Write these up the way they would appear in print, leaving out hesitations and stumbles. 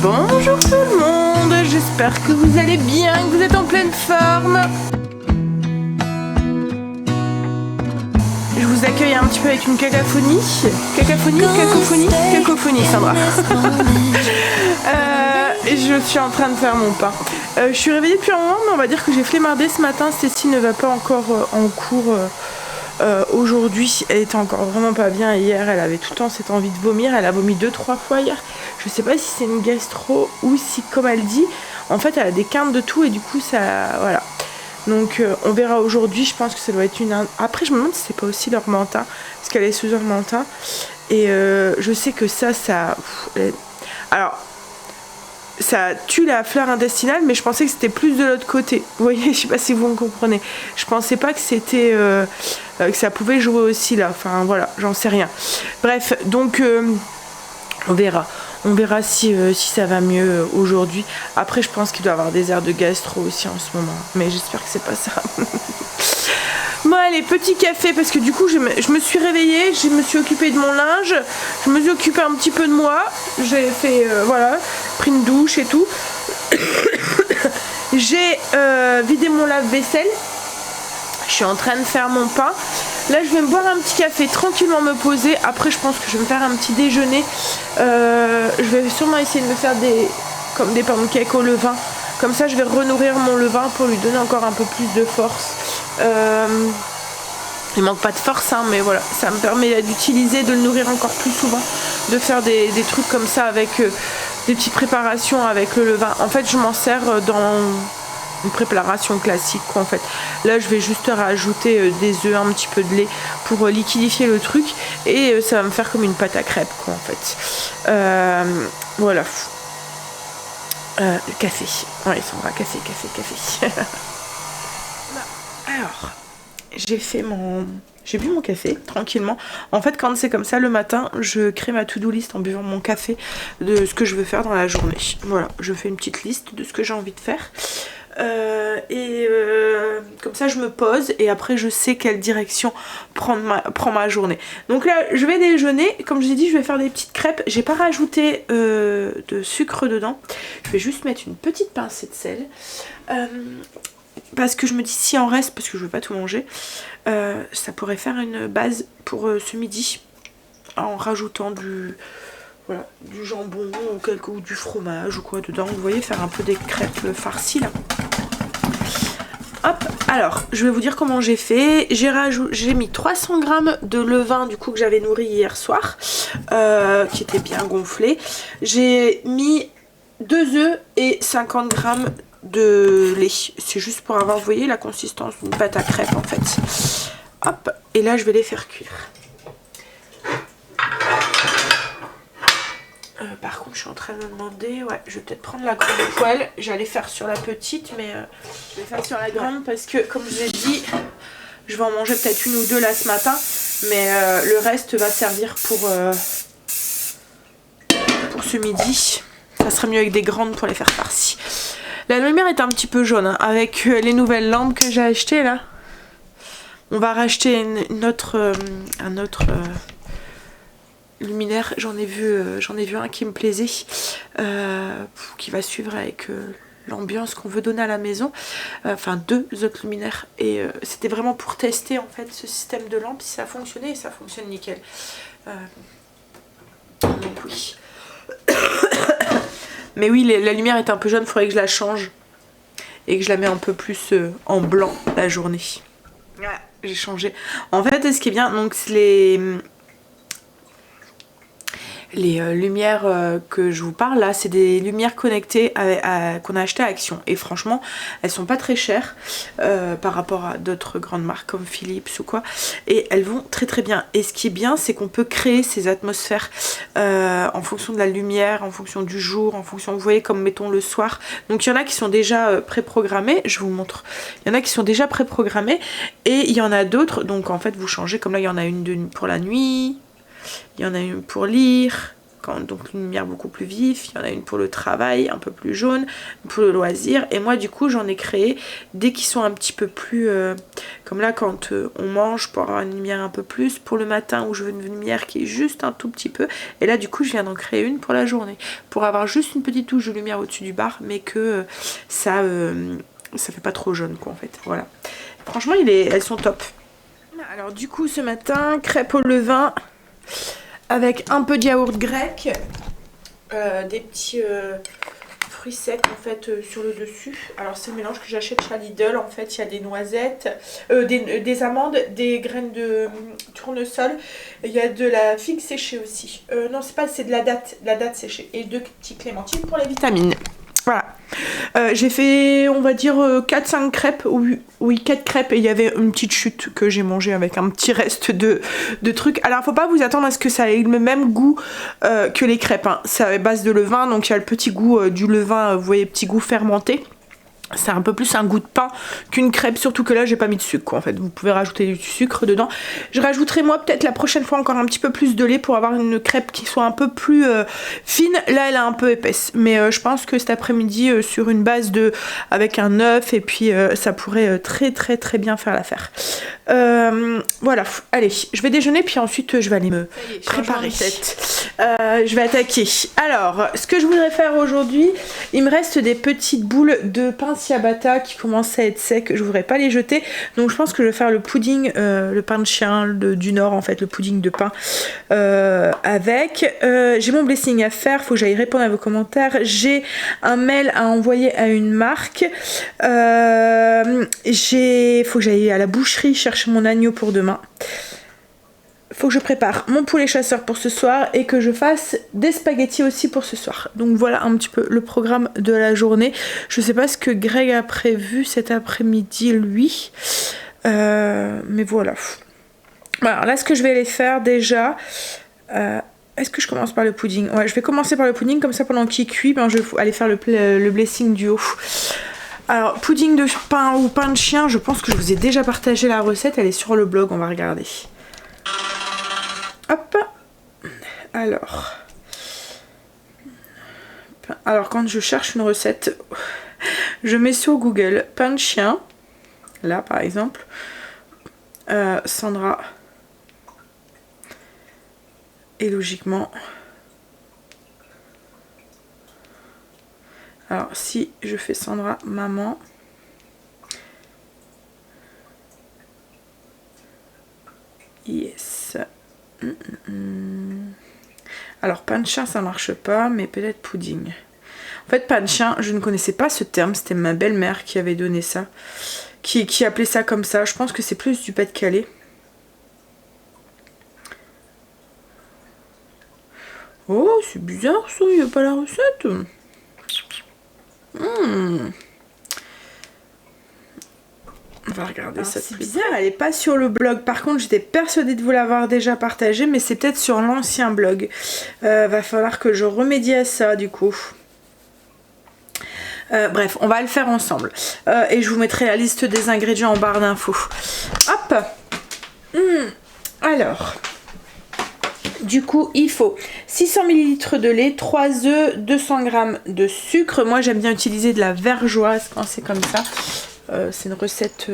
Bonjour tout le monde, j'espère que vous allez bien, que vous êtes en pleine forme. Je vous accueille un petit peu avec une cacophonie. Cacophonie, Sandra. Je suis en train de faire mon pain. Je suis réveillée depuis un moment, mais on va dire que j'ai flemmardé ce matin. Stécie ne va pas encore en cours aujourd'hui. Elle était encore vraiment pas bien hier. Elle avait tout le temps cette envie de vomir. Elle a vomi 2-3 fois hier. Je sais pas si c'est une gastro ou si, comme elle dit, en fait elle a des quintes de tout et du coup ça... Voilà. Donc on verra aujourd'hui. Je pense que ça doit être une... Après je me demande si c'est pas aussi l'Ormentin, parce qu'elle est sous Ormentin. Et je sais que ça... Alors... ça tue la flore intestinale, mais je pensais que c'était plus de l'autre côté. Vous voyez, je sais pas si vous me comprenez. Je pensais pas que c'était que ça pouvait jouer aussi là. Enfin voilà, j'en sais rien. Bref, donc on verra. On verra si ça va mieux aujourd'hui. Après, je pense qu'il doit y avoir des airs de gastro aussi en ce moment. Mais j'espère que c'est pas ça. Bon allez, petit café, parce que du coup je me suis réveillée, je me suis occupée de mon linge, je me suis occupée un petit peu de moi, j'ai fait, voilà, pris une douche et tout. J'ai vidé mon lave-vaisselle, je suis en train de faire mon pain. Là je vais me boire un petit café, tranquillement me poser. Après je pense que je vais me faire un petit déjeuner. Je vais sûrement essayer de me faire comme des pancakes au levain. Comme ça je vais renourrir mon levain pour lui donner encore un peu plus de force. Il manque pas de force hein, mais voilà, ça me permet d'utiliser, de le nourrir encore plus souvent, de faire des trucs comme ça avec des petites préparations avec le levain. En fait je m'en sers dans une préparation classique quoi, en fait. Là je vais juste rajouter des œufs, un petit peu de lait pour liquidifier le truc et ça va me faire comme une pâte à crêpes quoi en fait. Voilà. Le café. Ouais, Sandra, café. Alors, j'ai bu mon café tranquillement. En fait, quand c'est comme ça le matin, je crée ma to-do list en buvant mon café de ce que je veux faire dans la journée. Voilà, je fais une petite liste de ce que j'ai envie de faire. Comme ça je me pose et après je sais quelle direction prend ma journée. Donc là je vais déjeuner, comme je vous ai dit je vais faire des petites crêpes. J'ai pas rajouté de sucre dedans, je vais juste mettre une petite pincée de sel parce que je me dis si en reste, parce que je veux pas tout manger, ça pourrait faire une base pour ce midi en rajoutant du jambon ou du fromage ou quoi dedans, vous voyez, faire un peu des crêpes farcies là. Hop, alors je vais vous dire comment j'ai fait. J'ai mis 300 g de levain du coup que j'avais nourri hier soir, qui était bien gonflé. J'ai mis 2 œufs et 50 g de lait. C'est juste pour avoir, vous voyez, la consistance d'une pâte à crêpes en fait. Hop, et là je vais les faire cuire. Par contre je suis en train de me demander, ouais je vais peut-être prendre la grande poêle, j'allais faire sur la petite mais je vais faire sur la grande parce que comme je vous ai dit, je vais en manger peut-être une ou deux là ce matin, mais le reste va servir pour ce midi. Ça serait mieux avec des grandes pour les faire farcies. La lumière est un petit peu jaune hein, avec les nouvelles lampes que j'ai achetées là. On va racheter un autre luminaire, j'en ai vu un qui me plaisait, qui va suivre avec l'ambiance qu'on veut donner à la maison, enfin 2 autres luminaires et c'était vraiment pour tester en fait ce système de lampe, si ça fonctionnait, et ça fonctionne nickel. Donc oui. Mais oui, la lumière est un peu jaune, il faudrait que je la change et que je la mets un peu plus en blanc la journée. Voilà, j'ai changé. En fait, ce qui est bien, donc les lumières que je vous parle là, c'est des lumières connectées qu'on a achetées à Action. Et franchement, elles sont pas très chères par rapport à d'autres grandes marques comme Philips ou quoi. Et elles vont très très bien. Et ce qui est bien, c'est qu'on peut créer ces atmosphères en fonction de la lumière, en fonction du jour, en fonction, vous voyez, comme mettons le soir. Donc il y en a qui sont déjà préprogrammés. Je vous montre. Il y en a qui sont déjà préprogrammés. Et il y en a d'autres. Donc en fait, vous changez. Comme là, il y en a une pour la nuit. Il y en a une pour lire, donc une lumière beaucoup plus vive. Il y en a une pour le travail, un peu plus jaune, pour le loisir. Et moi du coup j'en ai créé dès qu'ils sont un petit peu plus comme là quand on mange, pour avoir une lumière un peu plus, pour le matin où je veux une lumière qui est juste un tout petit peu. Et là du coup je viens d'en créer une pour la journée, pour avoir juste une petite touche de lumière au-dessus du bar, mais que ça fait pas trop jaune quoi en fait. Voilà, franchement elles sont top. Alors du coup ce matin, crêpes au levain avec un peu de yaourt grec, des petits fruits secs en fait sur le dessus. Alors c'est le mélange que j'achète chez Lidl. En fait il y a des noisettes, des amandes, des graines de tournesol, il y a de la figue séchée aussi. Non c'est de la date séchée, et 2 petits clémentines pour les vitamines. Voilà. J'ai fait on va dire 4-5 crêpes, oui 4 crêpes, et il y avait une petite chute que j'ai mangée avec un petit reste de trucs. Alors faut pas vous attendre à ce que ça ait le même goût que les crêpes, hein. C'est à base de levain, donc il y a le petit goût du levain, vous voyez, petit goût fermenté. C'est un peu plus un goût de pain qu'une crêpe, surtout que là j'ai pas mis de sucre quoi, en fait. Vous pouvez rajouter du sucre dedans. Je rajouterai moi peut-être la prochaine fois encore un petit peu plus de lait pour avoir une crêpe qui soit un peu plus fine. Là elle est un peu épaisse, mais je pense que cet après-midi sur une base avec un œuf et puis ça pourrait très bien faire l'affaire. Voilà, allez, je vais déjeuner puis ensuite je vais aller me préparer. Je vais attaquer. Alors, ce que je voudrais faire aujourd'hui, il me reste des petites boules de pain ciabatta qui commencent à être secs. Je voudrais pas les jeter, donc je pense que je vais faire le pudding, le pain de chien du Nord en fait, le pudding de pain avec. J'ai mon blessing à faire, faut que j'aille répondre à vos commentaires. J'ai un mail à envoyer à une marque. Faut que j'aille à la boucherie chercher mon agneau pour demain. Faut que je prépare mon poulet chasseur pour ce soir et que je fasse des spaghettis aussi pour ce soir. Donc voilà un petit peu le programme de la journée. Je sais pas ce que Greg a prévu cet après-midi lui, mais voilà. Alors là ce que je vais aller faire déjà, est-ce que je commence par le pudding? Ouais, je vais commencer par le pudding, comme ça pendant qu'il cuit, je vais aller faire le blessing du haut. Alors pudding de pain ou pain de chien, je pense que je vous ai déjà partagé la recette, elle est sur le blog, on va regarder. Hop. Alors quand je cherche une recette, je mets sur Google pain de chien, là par exemple, Sandra, et logiquement, alors si je fais Sandra maman, yes. Alors pain de chien ça marche pas, mais peut-être pudding. En fait pain de chien, je ne connaissais pas ce terme, c'était ma belle-mère qui avait donné ça, qui appelait ça comme ça. Je pense que c'est plus du Pas-de-Calais. Oh c'est bizarre ça, il n'y a pas la recette. On va regarder ça. C'est bizarre, elle est pas sur le blog. Par contre, j'étais persuadée de vous l'avoir déjà partagé, mais c'est peut-être sur l'ancien blog. Va falloir que je remédie à ça du coup. Bref, on va le faire ensemble. Et je vous mettrai la liste des ingrédients en barre d'infos. Hop. Alors, du coup, il faut 600 ml de lait, 3 œufs, 200 g de sucre. Moi, j'aime bien utiliser de la vergeoise quand c'est comme ça. C'est une recette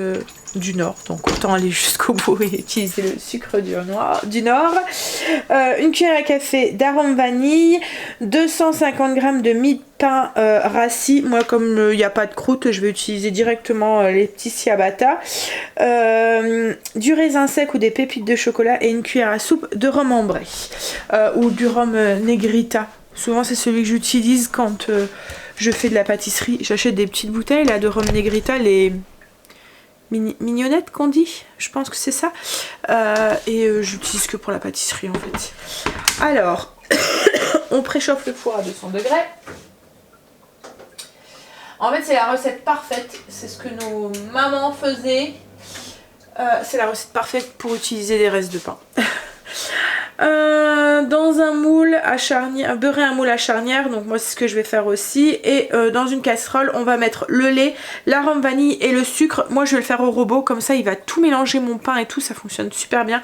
du Nord, donc autant aller jusqu'au bout et utiliser le sucre du Nord. Une cuillère à café d'arôme vanille, 250 g de mie de pain rassis. Moi, comme il n'y a pas de croûte, je vais utiliser directement les petits ciabatta. Du raisin sec ou des pépites de chocolat et une cuillère à soupe de rhum ambré ou du rhum negrita. Souvent, c'est celui que j'utilise quand je fais de la pâtisserie. J'achète des petites bouteilles là de rhum negrita, les mignonnettes qu'on dit, je pense que c'est ça. Et j'utilise que pour la pâtisserie en fait. Alors, on préchauffe le four à 200 degrés. En fait, c'est la recette parfaite. C'est ce que nos mamans faisaient. C'est la recette parfaite pour utiliser des restes de pain. Dans un moule à charnière, beurrer un moule à charnière, donc moi c'est ce que je vais faire aussi, et dans une casserole on va mettre le lait, l'arôme vanille et le sucre. Moi je vais le faire au robot, comme ça il va tout mélanger mon pain et tout, ça fonctionne super bien.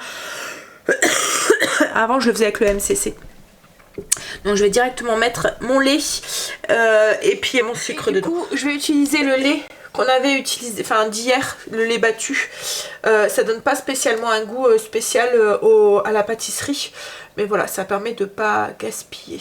Avant je le faisais avec le MCC. Donc je vais directement mettre mon lait et puis mon sucre dedans. Du coup je vais utiliser le lait qu'on avait utilisé, enfin d'hier, le lait battu. Ça donne pas spécialement un goût spécial à la pâtisserie. Mais voilà, ça permet de pas gaspiller.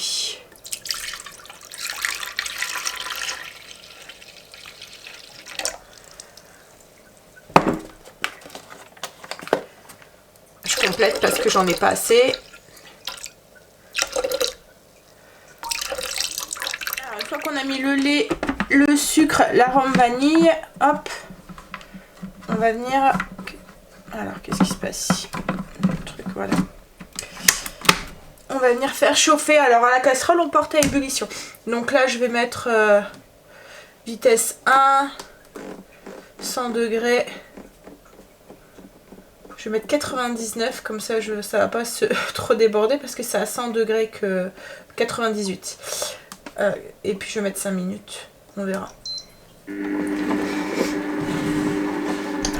Je complète parce que j'en ai pas assez. Alors, une fois qu'on a mis le lait, le sucre, l'arôme vanille, hop, on va venir... Alors, qu'est-ce qui se passe ici? Le truc, voilà. On va venir faire chauffer. Alors, à la casserole, on porte à ébullition. Donc là, je vais mettre vitesse 1, 100 degrés. Je vais mettre 99, comme ça, ça va pas trop déborder parce que c'est à 100 degrés que 98. Et puis, je vais mettre 5 minutes. On verra.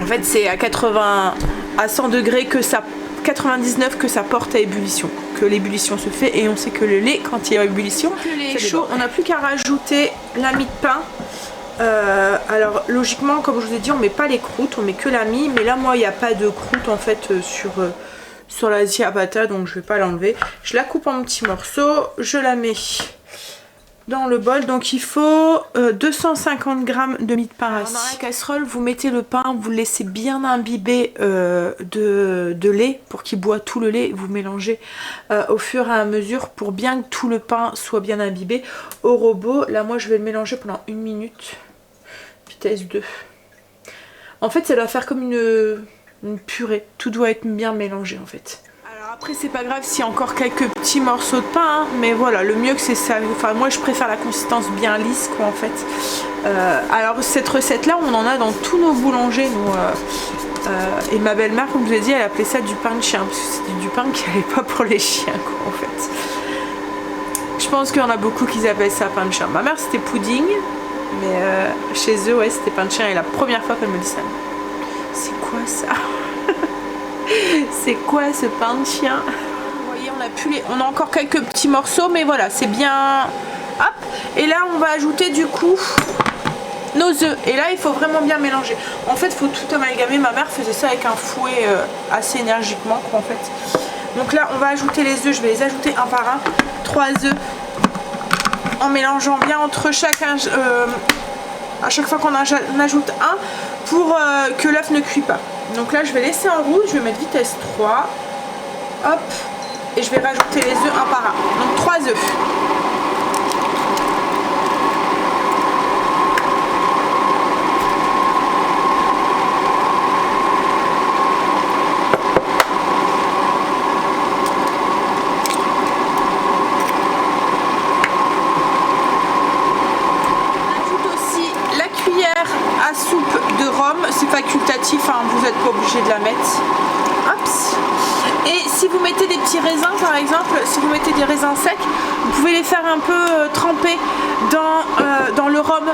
En fait, c'est à 100 degrés que ça... 99 que ça porte à ébullition, que l'ébullition se fait, et on sait que le lait, quand il y a ébullition, le lait est chaud, on n'a plus qu'à rajouter la mie de pain. Alors logiquement, comme je vous ai dit, on met pas les croûtes, on met que la mie, mais là moi il n'y a pas de croûte en fait sur la ciabatta, donc je vais pas l'enlever. Je la coupe en petits morceaux, je la mets dans le bol. Donc il faut 250 g de mie de pain rassis. Dans la casserole, vous mettez le pain, vous le laissez bien imbiber de lait pour qu'il boit tout le lait. Vous mélangez au fur et à mesure pour bien que tout le pain soit bien imbibé. Au robot, là moi je vais le mélanger pendant 1 minute, vitesse 2. En fait ça doit faire comme une purée, tout doit être bien mélangé en fait. Après c'est pas grave s'il y a encore quelques petits morceaux de pain, hein, mais voilà, le mieux que c'est ça. Enfin moi je préfère la consistance bien lisse quoi en fait. Alors cette recette là on en a dans tous nos boulangers nous, et ma belle-mère comme je vous ai dit elle appelait ça du pain de chien parce que c'était du pain qui allait pas pour les chiens quoi en fait. Je pense qu'il y en a beaucoup qui appellent ça pain de chien. Ma mère c'était pudding, mais chez eux ouais c'était pain de chien, et la première fois qu'elle me dit ça, c'est quoi ça? C'est quoi ce pain de chien? Vous voyez, on a encore quelques petits morceaux, mais voilà, c'est bien. Hop. Et là, on va ajouter du coup nos œufs. Et là, il faut vraiment bien mélanger. En fait, il faut tout amalgamer. Ma mère faisait ça avec un fouet assez énergiquement, quoi, en fait. Donc là, on va ajouter les œufs. Je vais les ajouter un par un. 3 œufs. En mélangeant bien entre chacun. À chaque fois qu'on en ajoute un, pour que l'œuf ne cuit pas. Donc là je vais laisser en rouge, je vais mettre vitesse 3, hop, et je vais rajouter les œufs un par un. Donc 3 œufs. Soupe de rhum, c'est facultatif, hein, vous n'êtes pas obligé de la mettre. Hops. Et si vous mettez des petits raisins par exemple, si vous mettez des raisins secs, vous pouvez les faire un peu tremper dans le rhum.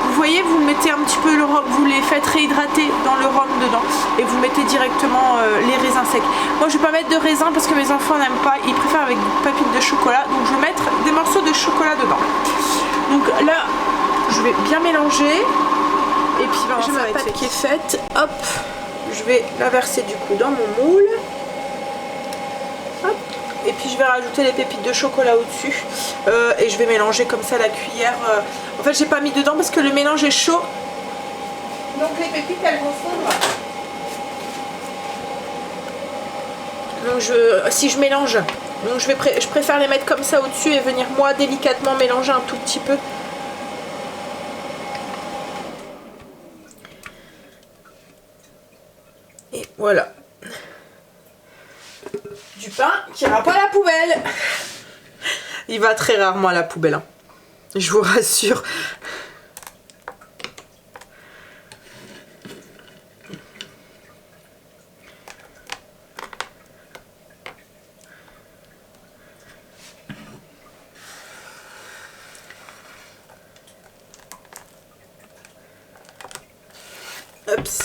Vous voyez, vous mettez un petit peu le rhum, vous les faites réhydrater dans le rhum dedans et vous mettez directement les raisins secs. Moi je vais pas mettre de raisins parce que mes enfants n'aiment pas, ils préfèrent avec des pépites de chocolat, donc je vais mettre des morceaux de chocolat dedans. Donc là je vais bien mélanger. Et puis j'ai ma pâte qui est faite, hop, je vais la verser du coup dans mon moule. Hop. Et puis je vais rajouter les pépites de chocolat au-dessus. Et je vais mélanger comme ça la cuillère. En fait j'ai pas mis dedans parce que le mélange est chaud. Donc les pépites elles vont fondre. Donc si je mélange, donc je préfère les mettre comme ça au-dessus et venir moi délicatement mélanger un tout petit peu. Et voilà. Du pain qui ira pas à la poubelle. Il va très rarement à la poubelle, hein. Je vous rassure. Oups.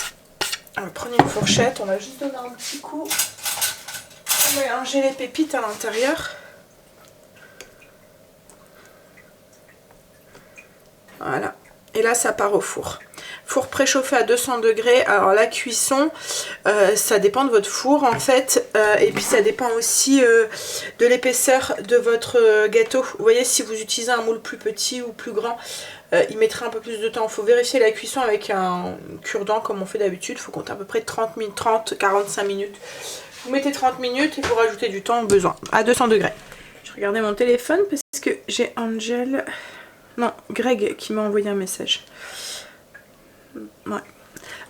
Alors, prenez une fourchette, on va juste donner un petit coup. On va mélanger les pépites à l'intérieur. Voilà. Et là, ça part au four. Four préchauffé à 200 degrés. Alors la cuisson, ça dépend de votre four en fait. Et puis ça dépend aussi de l'épaisseur de votre gâteau. Vous voyez, si vous utilisez un moule plus petit ou plus grand, il mettrait un peu plus de temps. Il faut vérifier la cuisson avec un cure-dent comme on fait d'habitude. Il faut compter à peu près 30-45 minutes. Vous mettez 30 minutes et vous rajoutez du temps au besoin. À 200 degrés. Je regardais mon téléphone parce que j'ai Angel... Non, Greg qui m'a envoyé un message. Ouais.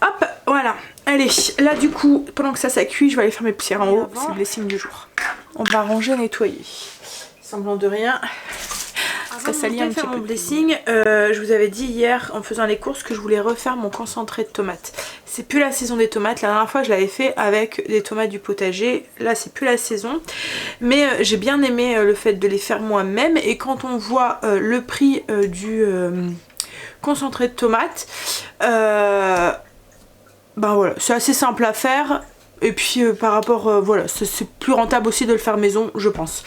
Hop, voilà. Allez, là du coup, pendant que ça cuit, je vais aller faire mes poussières en haut. C'est le blessing du jour. On va ranger, nettoyer. Semblant de rien. Ça salit un petit peu mon blessing. Je vous avais dit hier en faisant les courses que je voulais refaire mon concentré de tomates. C'est plus la saison des tomates. La dernière fois je l'avais fait avec des tomates du potager. Là c'est plus la saison. Mais j'ai bien aimé le fait de les faire moi-même. Et quand on voit le prix du concentré de tomates, ben voilà, c'est assez simple à faire. Et puis par rapport, voilà, c'est plus rentable aussi de le faire maison, je pense.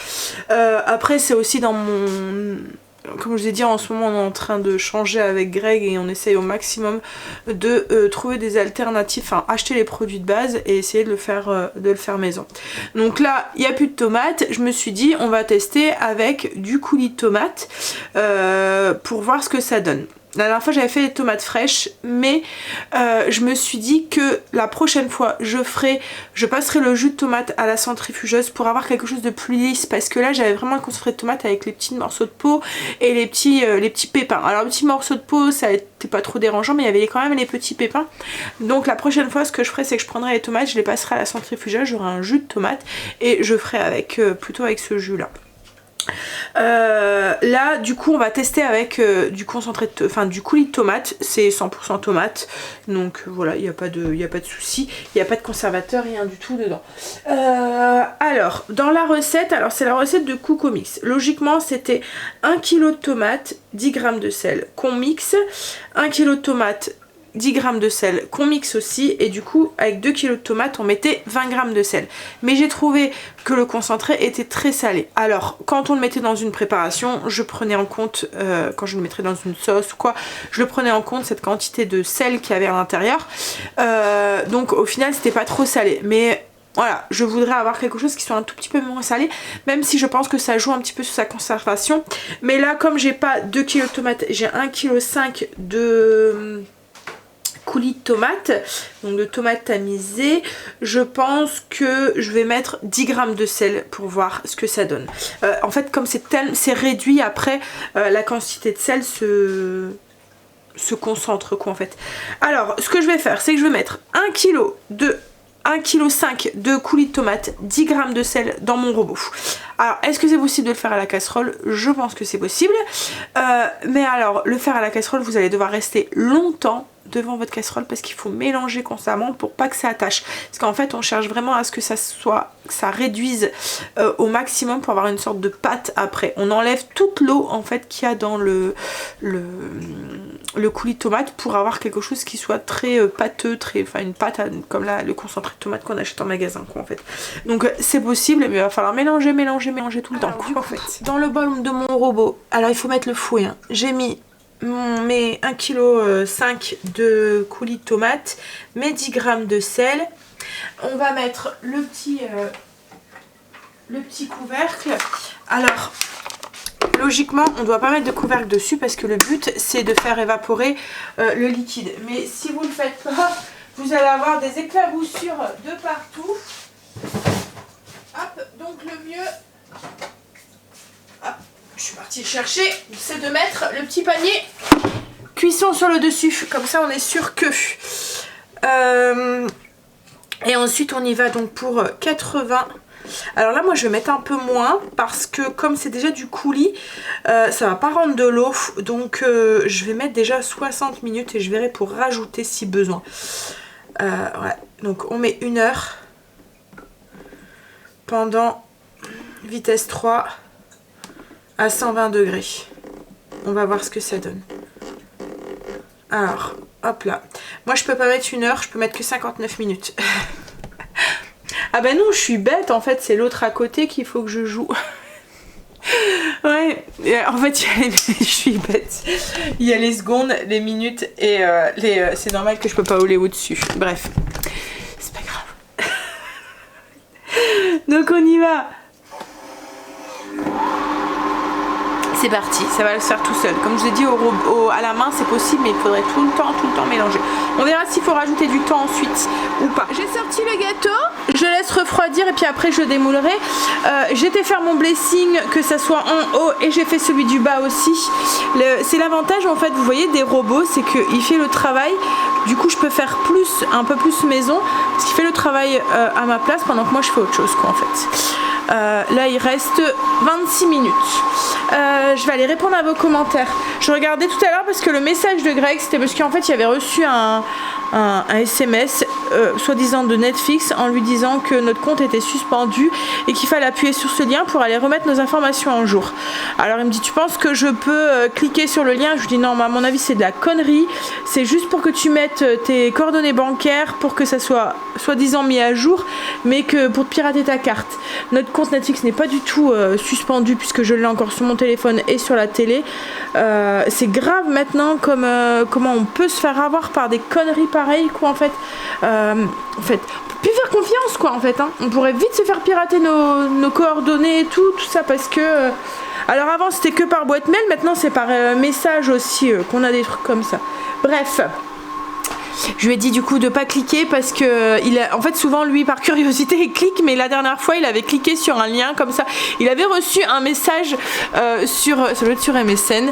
Après c'est aussi dans mon... Comme je vous ai dit, en ce moment on est en train de changer avec Greg et on essaye au maximum de trouver des alternatives, enfin acheter les produits de base et essayer de le faire maison. Donc là, il n'y a plus de tomates, je me suis dit on va tester avec du coulis de tomates pour voir ce que ça donne. La dernière fois j'avais fait des tomates fraîches, mais je me suis dit que la prochaine fois je passerai le jus de tomate à la centrifugeuse pour avoir quelque chose de plus lisse, parce que là j'avais vraiment le concentré de tomate avec les petits morceaux de peau et les petits pépins. Alors les petits morceaux de peau ça n'était pas trop dérangeant, mais il y avait quand même les petits pépins. Donc la prochaine fois ce que je ferai, c'est que je prendrai les tomates, je les passerai à la centrifugeuse, j'aurai un jus de tomate et je ferai avec plutôt avec ce jus là. Là du coup on va tester avec du concentré de du coulis de tomate, c'est 100% tomate, donc voilà, il n'y a pas de souci, il n'y a pas de conservateur, rien du tout dedans. Alors dans la recette, alors c'est la recette de Coco Mix. Logiquement c'était 1 kg de tomates, 10 g de sel qu'on mixe, 1 kg de tomates, 10 g de sel qu'on mixe aussi, et du coup avec 2 kg de tomates on mettait 20 g de sel. Mais j'ai trouvé que le concentré était très salé. Alors quand on le mettait dans une préparation, je prenais en compte, quand je le mettrais dans une sauce ou quoi, je le prenais en compte cette quantité de sel qu'il y avait à l'intérieur. Donc au final c'était pas trop salé. Mais voilà, je voudrais avoir quelque chose qui soit un tout petit peu moins salé, même si je pense que ça joue un petit peu sur sa conservation. Mais là comme j'ai pas 2 kg de tomates, j'ai 1,5 kg de... coulis de tomates, donc de tomates tamisées, je pense que je vais mettre 10 g de sel pour voir ce que ça donne. En fait comme c'est réduit après, la quantité de sel se concentre quoi en fait. Alors ce que je vais faire, c'est que je vais mettre 1,5 kg de coulis de tomates, 10 g de sel dans mon robot. Alors est-ce que c'est possible de le faire à la casserole? Je pense que c'est possible, mais alors le faire à la casserole, vous allez devoir rester longtemps devant votre casserole parce qu'il faut mélanger constamment pour pas que ça attache, parce qu'en fait on cherche vraiment à ce que ça réduise au maximum pour avoir une sorte de pâte. Après on enlève toute l'eau en fait qu'il y a dans le coulis de tomate pour avoir quelque chose qui soit très pâteux, enfin une pâte comme là le concentré de tomate qu'on achète en magasin quoi en fait. Donc c'est possible, mais il va falloir mélanger tout le temps quoi, en fait. Dans le bol de mon robot, alors il faut mettre le fouet, hein. J'ai mis mes 1,5 kg de coulis de tomates, mes 10 g de sel. On va mettre le petit couvercle. Alors logiquement on ne doit pas mettre de couvercle dessus parce que le but c'est de faire évaporer le liquide. Mais si vous ne le faites pas, vous allez avoir des éclaboussures de partout. Hop, donc le mieux, hop, je suis partie chercher, c'est de mettre le petit panier cuisson sur le dessus, comme ça on est sûr que... et ensuite on y va donc pour 80. Alors là moi je vais mettre un peu moins parce que comme c'est déjà du coulis, ça va pas rendre de l'eau, donc je vais mettre déjà 60 minutes et je verrai pour rajouter si besoin. Ouais. Donc on met 1 heure pendant vitesse 3 à 120 degrés. On va voir ce que ça donne. Alors, hop là. Moi je peux pas mettre 1 heure, je peux mettre que 59 minutes. Ah ben non, je suis bête en fait, c'est l'autre à côté qu'il faut que je joue. Ouais, En fait, je suis bête. Il y a les secondes, les minutes et c'est normal que je peux pas rouler au-dessus. Bref, c'est pas grave. Donc on y va. C'est parti, ça va le faire tout seul. Comme je vous ai dit, à la main c'est possible, mais il faudrait tout le temps mélanger. On verra s'il faut rajouter du temps ensuite ou pas. J'ai sorti le gâteau, je laisse refroidir et puis après je démoulerai. J'étais faire mon blessing, que ça soit en haut, et j'ai fait celui du bas aussi. C'est l'avantage en fait, vous voyez, des robots, c'est qu'il fait le travail. Du coup je peux faire un peu plus maison, parce qu'il fait le travail à ma place pendant que moi je fais autre chose quoi en fait. Là il reste 26 minutes. Je vais aller répondre à vos commentaires. Je regardais tout à l'heure parce que le message de Greg, c'était parce qu'en fait il avait reçu un SMS soi-disant de Netflix en lui disant que notre compte était suspendu et qu'il fallait appuyer sur ce lien pour aller remettre nos informations en jour. Alors il me dit, tu penses que je peux cliquer sur le lien? Je lui dis non, mais à mon avis c'est de la connerie, c'est juste pour que tu mettes tes coordonnées bancaires pour que ça soit soi-disant mis à jour, mais que pour te pirater ta carte. Notre compte Netflix n'est pas du tout suspendu puisque je l'ai encore sur mon téléphone et sur la télé. C'est grave maintenant comment on peut se faire avoir par des conneries pareilles quoi en fait. On peut plus faire confiance quoi en fait hein. On pourrait vite se faire pirater nos coordonnées et tout ça parce que alors avant c'était que par boîte mail, maintenant c'est par message aussi qu'on a des trucs comme ça. Bref, je lui ai dit du coup de pas cliquer parce que en fait souvent lui par curiosité il clique, mais la dernière fois il avait cliqué sur un lien comme ça, il avait reçu un message ça doit être sur MSN,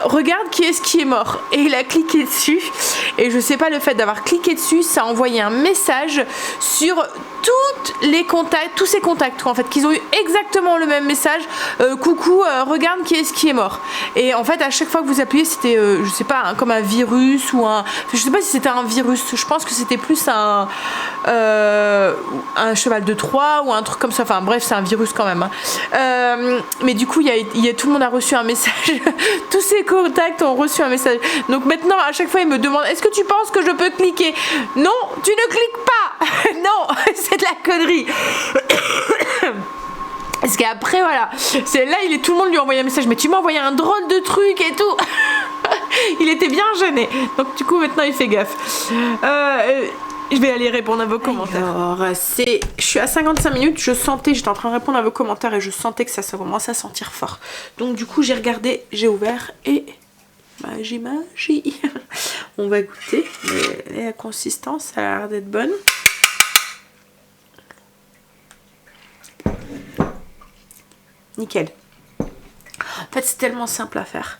regarde qui est-ce qui est mort, et il a cliqué dessus et je sais pas, le fait d'avoir cliqué dessus ça a envoyé un message sur tous ses contacts en fait, qu'ils ont eu exactement le même message, coucou, regarde qui est-ce qui est mort, et en fait à chaque fois que vous appuyez c'était je sais pas comme un virus ou je sais pas si c'était un virus, je pense que c'était plus un cheval de Troie ou un truc comme ça, enfin bref c'est un virus quand même hein. Mais du coup tout le monde a reçu un message tous ses contacts ont reçu un message, donc maintenant à chaque fois il me demande est-ce que tu penses que je peux cliquer? Non, tu ne cliques pas. Non, c'est de la connerie. Parce qu'après voilà, c'est là tout le monde lui a envoyé un message, mais tu m'as envoyé un drôle de truc et tout. Il était bien gêné, donc du coup maintenant il fait gaffe. Je vais aller répondre à vos commentaires. Alors, je suis à 55 minutes, j'étais en train de répondre à vos commentaires et je sentais que ça commençait à sentir fort. Donc du coup j'ai regardé, j'ai ouvert et magie. On va goûter, mais la consistance ça a l'air d'être bonne. Nickel. En fait c'est tellement simple à faire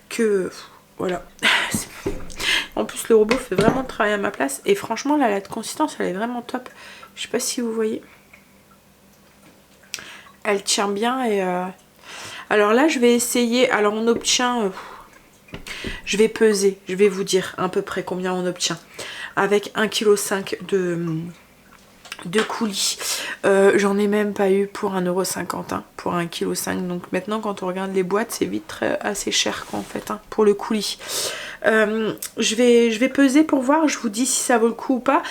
que voilà. En plus le robot fait vraiment le travail à ma place et franchement là, la consistance elle est vraiment top. Je sais pas si vous voyez. Elle tient bien et alors là je vais essayer. Alors on obtient je vais peser, je vais vous dire à peu près combien on obtient avec 1,5 kg de coulis. J'en ai même pas eu pour 1,50 € hein, pour 1,5 kg. Donc maintenant quand on regarde les boîtes c'est vite assez cher quoi, en fait hein, pour le coulis. Je vais peser pour voir, je vous dis si ça vaut le coup ou pas.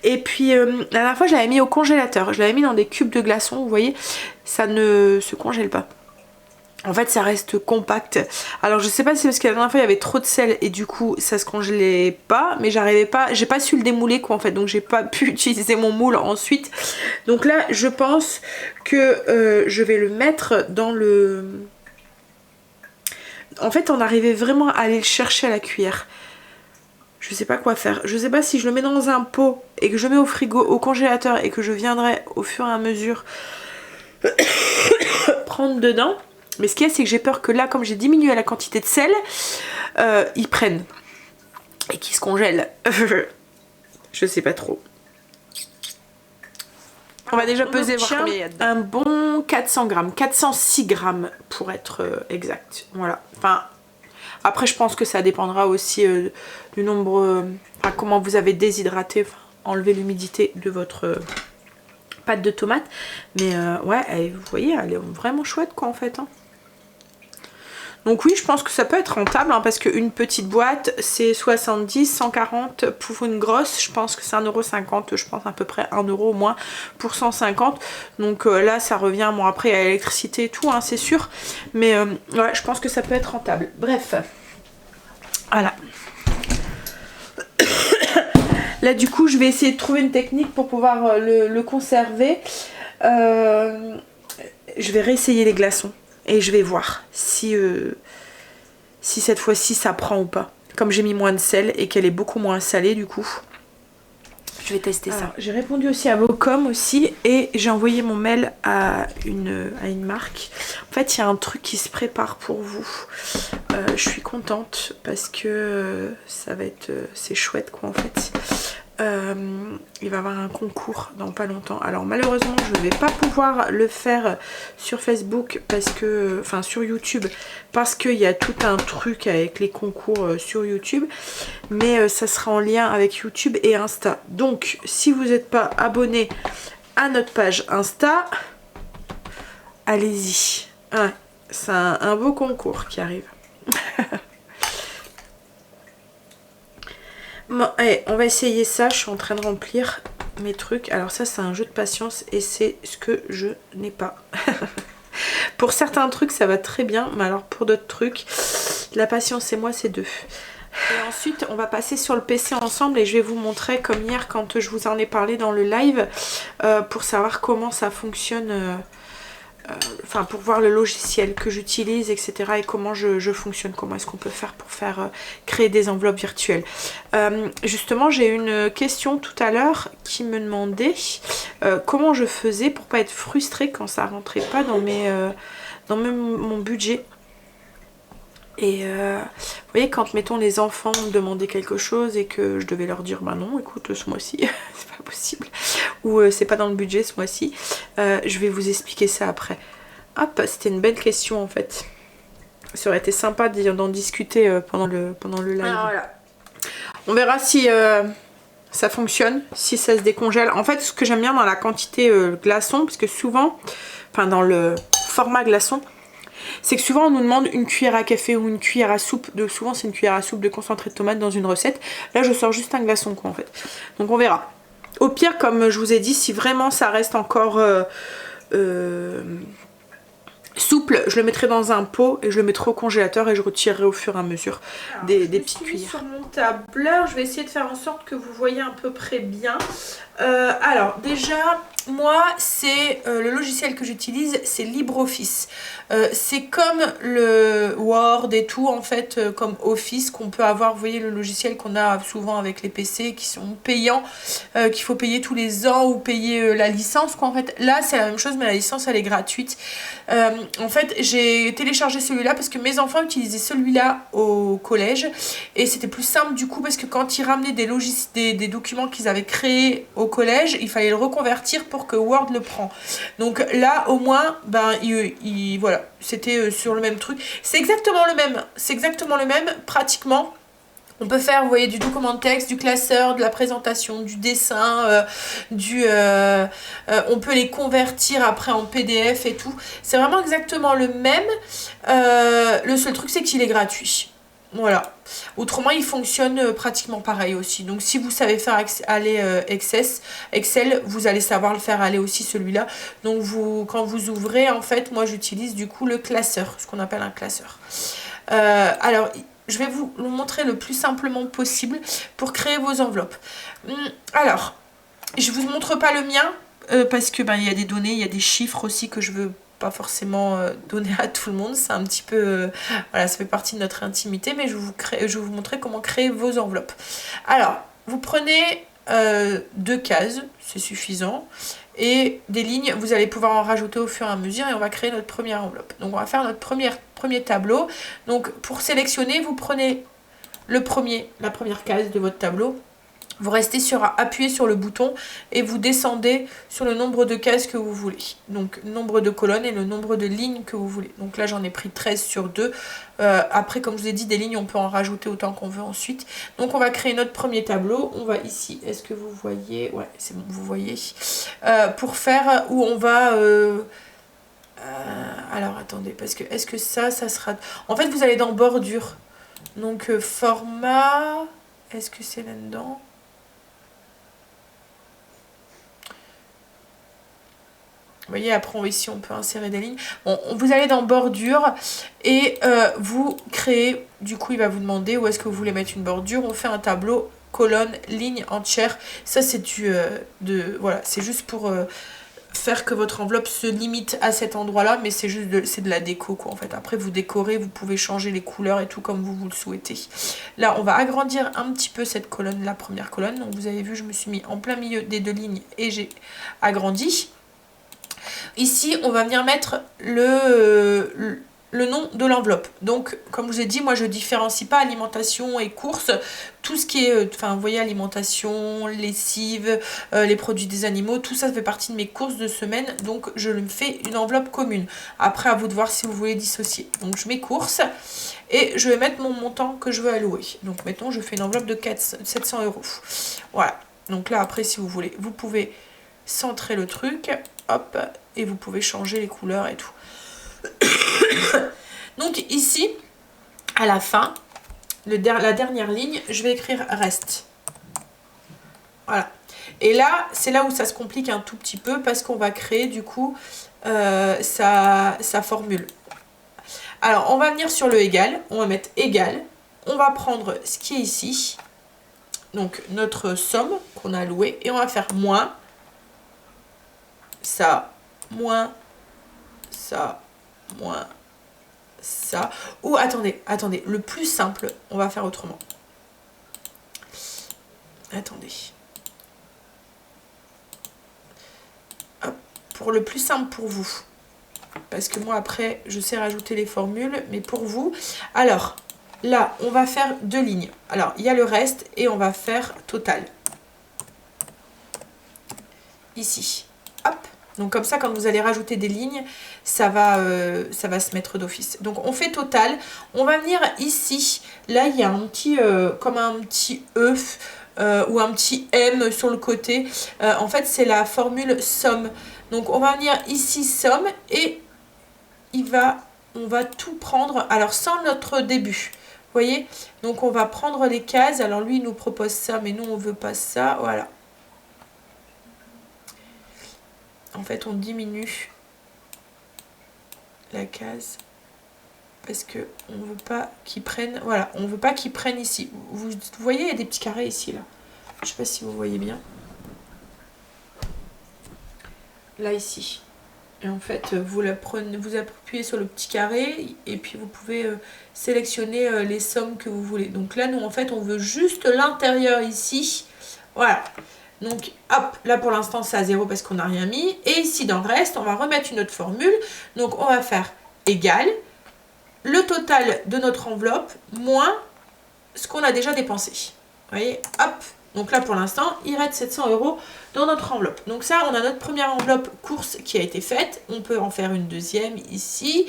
Et puis la dernière fois je l'avais mis au congélateur, je l'avais mis dans des cubes de glaçons, vous voyez, ça ne se congèle pas. En fait ça reste compact. Alors je sais pas si c'est parce que la dernière fois il y avait trop de sel et du coup ça se congelait pas, mais j'arrivais pas, j'ai pas su le démouler quoi en fait, donc j'ai pas pu utiliser mon moule ensuite. Donc là je pense que je vais le mettre dans le... En fait on arrivait vraiment à aller le chercher à la cuillère. Je sais pas quoi faire. Je sais pas si je le mets dans un pot et que je mets au frigo, au congélateur et que je viendrai au fur et à mesure prendre dedans. Mais ce qu'il y a c'est que j'ai peur que là comme j'ai diminué la quantité de sel, ils prennent et qu'ils se congèlent. Je sais pas trop. On va déjà peser voir combien il y a dedans. Un bon 400 grammes, 406 grammes pour être exact. Voilà. Enfin, après je pense que ça dépendra aussi du nombre, enfin comment vous avez déshydraté, enfin, enlever l'humidité de votre pâte de tomate. Mais ouais, vous voyez, elle est vraiment chouette quoi en fait. Hein. Donc oui, je pense que ça peut être rentable, hein, parce qu'une petite boîte, c'est 70, 140 pour une grosse. Je pense que c'est 1,50 €, je pense à peu près 1 € au moins pour 150. Donc là, ça revient, bon après, à l'électricité et tout, hein, c'est sûr. Mais ouais, je pense que ça peut être rentable. Bref, voilà. Là, du coup, je vais essayer de trouver une technique pour pouvoir le conserver. Je vais réessayer les glaçons et je vais voir si cette fois-ci ça prend ou pas. Comme j'ai mis moins de sel et qu'elle est beaucoup moins salée, du coup, je vais tester ça. J'ai répondu aussi à vos coms aussi et j'ai envoyé mon mail à une marque. En fait, il y a un truc qui se prépare pour vous. Je suis contente parce que ça va être... c'est chouette quoi en fait. Il va y avoir un concours dans pas longtemps. Alors malheureusement je ne vais pas pouvoir le faire sur Facebook parce que, enfin sur YouTube, parce qu'il y a tout un truc avec les concours sur YouTube, mais ça sera en lien avec YouTube et Insta. Donc si vous n'êtes pas abonné à notre page Insta, allez-y. Ouais, c'est un beau concours qui arrive. Bon, allez, on va essayer ça. Je suis en train de remplir mes trucs. Alors ça, c'est un jeu de patience et c'est ce que je n'ai pas. Pour certains trucs, ça va très bien. Mais alors, pour d'autres trucs, la patience et moi, c'est deux. Et ensuite, on va passer sur le PC ensemble et je vais vous montrer, comme hier, quand je vous en ai parlé dans le live, pour savoir comment ça fonctionne... enfin pour voir le logiciel que j'utilise, etc. et comment je fonctionne, comment est-ce qu'on peut faire pour faire créer des enveloppes virtuelles. Justement, j'ai une question tout à l'heure qui me demandait comment je faisais pour pas être frustrée quand ça rentrait pas dans mon budget. Et vous voyez, quand mettons les enfants me demandaient quelque chose et que je devais leur dire bah non, écoute, ce mois-ci c'est pas possible, ou c'est pas dans le budget ce mois-ci, je vais vous expliquer ça après. Hop, c'était une belle question en fait. Ça aurait été sympa d'en discuter pendant le live. Alors, voilà. On verra si ça fonctionne, si ça se décongèle. En fait, ce que j'aime bien dans la quantité glaçon, parce que souvent, enfin dans le format glaçon, c'est que souvent on nous demande une cuillère à café ou une cuillère à soupe. Souvent c'est une cuillère à soupe de concentré de tomate dans une recette. Là je sors juste un glaçon quoi en fait. Donc on verra. Au pire, comme je vous ai dit, si vraiment ça reste encore souple, je le mettrai dans un pot et je le mettrai au congélateur et je retirerai au fur et à mesure des petites cuillères. Sur mon tableur, je vais essayer de faire en sorte que vous voyez à peu près bien. Alors déjà, moi c'est le logiciel que j'utilise, c'est LibreOffice. C'est comme le Word et tout en fait, comme Office qu'on peut avoir. Vous voyez le logiciel qu'on a souvent avec les PC qui sont payants, qu'il faut payer tous les ans ou payer la licence quoi en fait. Là c'est la même chose mais la licence elle est gratuite. En fait j'ai téléchargé celui-là parce que mes enfants utilisaient celui-là au collège et c'était plus simple du coup parce que quand ils ramenaient des documents qu'ils avaient créés au collège, il fallait le reconvertir pour que Word le prend. Donc là au moins ben voilà, c'était sur le même truc. C'est exactement le même pratiquement. On peut faire, vous voyez, du document de texte, du classeur, de la présentation, du dessin, on peut les convertir après en PDF et tout. C'est vraiment exactement le même. Le seul truc, c'est qu'il est gratuit. Voilà. Autrement, il fonctionne pratiquement pareil aussi. Donc, si vous savez faire aller Excel, vous allez savoir le faire aller aussi celui-là. Donc, quand vous ouvrez, en fait, moi, j'utilise du coup le classeur, ce qu'on appelle un classeur. Alors, je vais vous le montrer le plus simplement possible pour créer vos enveloppes. Alors, je vous montre pas le mien parce que il y a des données, il y a des chiffres aussi que je veux pas forcément donner à tout le monde. C'est un petit peu voilà, ça fait partie de notre intimité, mais je vais vous montrer comment créer vos enveloppes. Alors, vous prenez 2 cases, c'est suffisant. Et des lignes, vous allez pouvoir en rajouter au fur et à mesure et on va créer notre première enveloppe. Donc on va faire notre premier tableau. Donc pour sélectionner, vous prenez la première case de votre tableau. Vous restez appuyez sur le bouton et vous descendez sur le nombre de cases que vous voulez. Donc nombre de colonnes et le nombre de lignes que vous voulez. Donc là j'en ai pris 13 sur 2. Après comme je vous ai dit des lignes on peut en rajouter autant qu'on veut ensuite. Donc on va créer notre premier tableau. On va ici, est-ce que vous voyez? Ouais c'est bon vous voyez. Pour faire où on va... Alors attendez, parce que est-ce que ça sera... En fait, vous allez dans bordure. Donc format... Est-ce que c'est là-dedans? Vous voyez, après ici on peut insérer des lignes. Bon, vous allez dans bordure et vous créez, du coup il va vous demander où est-ce que vous voulez mettre une bordure. On fait un tableau, colonne, ligne entière. Ça c'est voilà, c'est juste pour faire que votre enveloppe se limite à cet endroit-là, mais c'est juste c'est de la déco quoi en fait. Après vous décorez, vous pouvez changer les couleurs et tout comme vous le souhaitez. Là on va agrandir un petit peu cette colonne, la première colonne. Donc vous avez vu, je me suis mis en plein milieu des deux lignes et j'ai agrandi. Ici, on va venir mettre le nom de l'enveloppe. Donc, comme je vous ai dit, moi, je ne différencie pas alimentation et courses. Tout ce qui est, enfin, vous voyez, alimentation, lessive, les produits des animaux, tout ça fait partie de mes courses de semaine. Donc, je me fais une enveloppe commune. Après, à vous de voir si vous voulez dissocier. Donc, je mets courses et je vais mettre mon montant que je veux allouer. Donc, mettons, je fais une enveloppe de 700 €. Voilà. Donc là, après, si vous voulez, vous pouvez centrer le truc. Hop, et vous pouvez changer les couleurs et tout. Donc ici, à la fin, la dernière ligne, je vais écrire reste. Voilà. Et là, c'est là où ça se complique un tout petit peu parce qu'on va créer du coup sa formule. Alors, on va venir sur le égal, on va mettre égal. On va prendre ce qui est ici, donc notre somme qu'on a allouée, et on va faire moins ça, moins ça, moins ça. Ou attendez, le plus simple, on va faire autrement. Attendez. Hop, pour le plus simple pour vous. Parce que moi après, je sais rajouter les formules, mais pour vous. Alors, là, on va faire 2 lignes. Alors, il y a le reste et on va faire total. Ici. Hop. Donc comme ça, quand vous allez rajouter des lignes, ça va se mettre d'office. Donc on fait total. On va venir ici. Là, il y a un petit, comme un petit E ou un petit M sur le côté. En fait, c'est la formule somme. Donc on va venir ici somme et on va tout prendre. Alors sans notre début. Vous voyez? Donc on va prendre les cases. Alors lui, il nous propose ça, mais nous, on ne veut pas ça. Voilà. En fait, on diminue la case parce que on veut pas qu'ils prennent. Voilà, on veut pas qu'ils prennent ici. Vous voyez, il y a des petits carrés ici là. Je sais pas si vous voyez bien. Là ici. Et en fait, vous appuyez sur le petit carré et puis vous pouvez sélectionner les sommes que vous voulez. Donc là, nous en fait, on veut juste l'intérieur ici. Voilà. Donc, hop, là pour l'instant c'est à 0 parce qu'on n'a rien mis. Et ici dans le reste, on va remettre une autre formule. Donc, on va faire égal le total de notre enveloppe moins ce qu'on a déjà dépensé. Vous voyez, hop. Donc là pour l'instant, il reste 700 € dans notre enveloppe. Donc ça, on a notre première enveloppe course qui a été faite. On peut en faire une deuxième ici.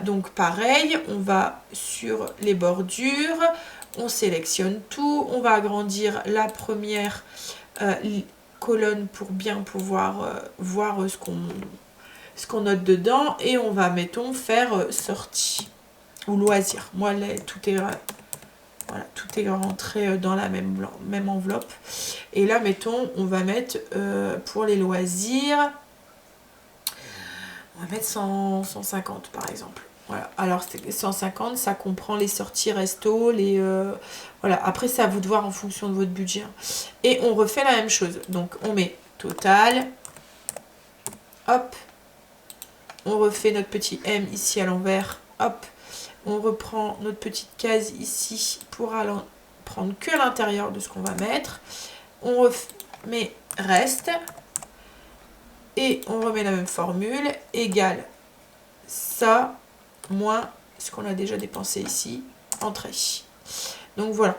Donc pareil, on va sur les bordures. On sélectionne tout. On va agrandir la première colonne pour bien pouvoir voir ce qu'on note dedans. Et on va, mettons, faire sortie ou loisir. Moi, là, tout est rentré dans la même enveloppe. Et là, mettons, on va mettre pour les loisirs, on va mettre 150 par exemple. Voilà. Alors 150, ça comprend les sorties resto, les voilà. Après, c'est à vous de voir en fonction de votre budget. Et on refait la même chose. Donc on met total. Hop. On refait notre petit M ici à l'envers. Hop. On reprend notre petite case ici pour prendre que l'intérieur de ce qu'on va mettre. On remet reste. Et on remet la même formule. Égale ça moins ce qu'on a déjà dépensé ici. Entrée. Donc voilà.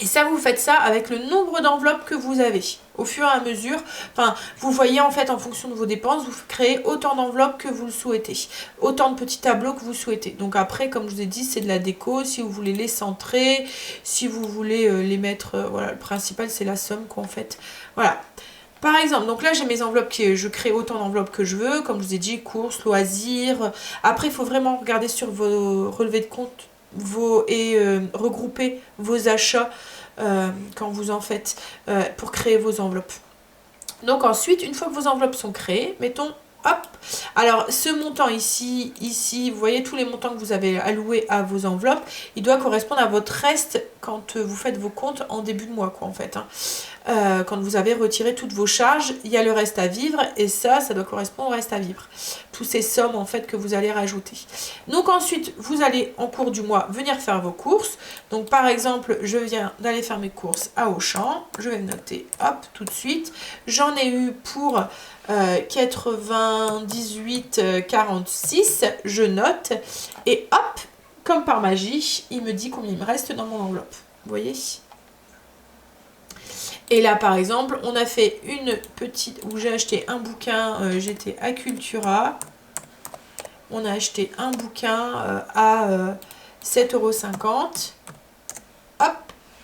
Et ça, vous faites ça avec le nombre d'enveloppes que vous avez. Au fur et à mesure, enfin, vous voyez en fait en fonction de vos dépenses, vous créez autant d'enveloppes que vous le souhaitez. Autant de petits tableaux que vous souhaitez. Donc après, comme je vous ai dit, c'est de la déco. Si vous voulez les centrer, si vous voulez les mettre... voilà, le principal, c'est la somme qu'on fait. Voilà. Par exemple, donc là j'ai mes enveloppes je crée autant d'enveloppes que je veux, comme je vous ai dit, courses, loisirs. Après il faut vraiment regarder sur vos relevés de compte et regrouper vos achats quand vous en faites pour créer vos enveloppes. Donc ensuite, une fois que vos enveloppes sont créées, mettons, hop, alors ce montant ici, vous voyez tous les montants que vous avez alloués à vos enveloppes, il doit correspondre à votre reste quand vous faites vos comptes en début de mois, quoi, en fait. Quand vous avez retiré toutes vos charges, il y a le reste à vivre, et ça doit correspondre au reste à vivre. Toutes ces sommes, en fait, que vous allez rajouter. Donc ensuite, vous allez, en cours du mois, venir faire vos courses. Donc par exemple, je viens d'aller faire mes courses à Auchan, je vais noter, hop, tout de suite. J'en ai eu pour 98,46, je note, et hop, comme par magie, il me dit combien il me reste dans mon enveloppe. Vous voyez ? Et là, par exemple, on a fait une petite... où j'ai acheté un bouquin, j'étais à Cultura. On a acheté un bouquin à 7,50 €. Hop,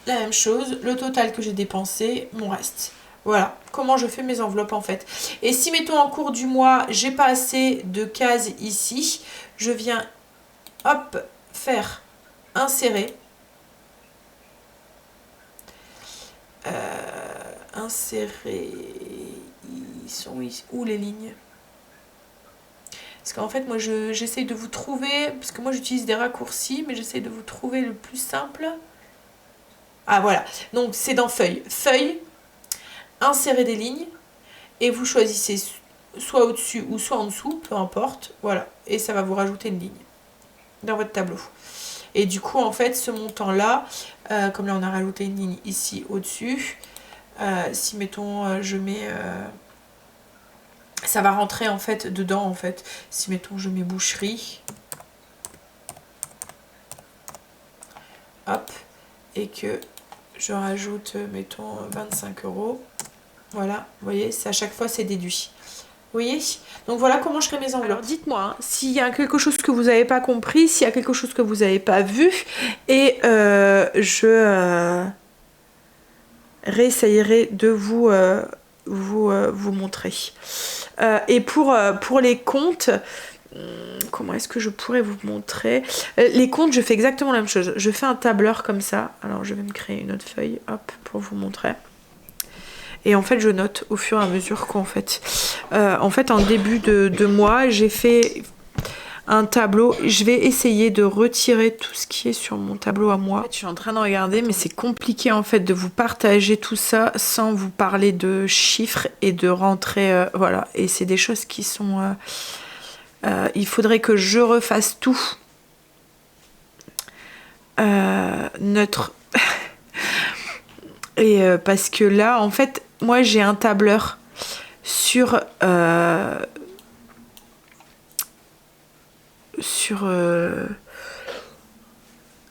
la même chose. Le total que j'ai dépensé, mon reste. Voilà, comment je fais mes enveloppes en fait. Et si, mettons, en cours du mois, j'ai pas assez de cases ici, je viens, hop, faire insérer. Insérer, ils sont où les lignes? Parce qu'en fait moi j'essaye de vous trouver, parce que moi j'utilise des raccourcis, mais j'essaye de vous trouver le plus simple. Ah voilà, donc c'est dans feuille, insérer des lignes, et vous choisissez soit au-dessus ou soit en dessous, peu importe, voilà, et ça va vous rajouter une ligne dans votre tableau. Et du coup en fait ce montant là, comme là on a rajouté une ligne ici au-dessus, si mettons je mets ça va rentrer en fait dedans en fait. Si mettons je mets boucherie, hop, et que je rajoute mettons 25 €, voilà, vous voyez, à chaque fois c'est déduit. Vous voyez? Donc voilà comment je crée mes enveloppes. Alors dites-moi hein, s'il y a quelque chose que vous n'avez pas compris, s'il y a quelque chose que vous n'avez pas vu, et je réessayerai de vous montrer. Et pour les comptes, comment est-ce que je pourrais vous montrer? Les comptes, je fais exactement la même chose. Je fais un tableur comme ça. Alors je vais me créer une autre feuille, hop, pour vous montrer. Et en fait, je note au fur et à mesure qu'en fait, en début de mois, j'ai fait un tableau. Je vais essayer de retirer tout ce qui est sur mon tableau à moi. En fait, je suis en train de regarder, mais c'est compliqué en fait de vous partager tout ça sans vous parler de chiffres et de rentrer. Voilà, et c'est des choses qui sont... il faudrait que je refasse tout neutre. Et parce que là, en fait, moi j'ai un tableur sur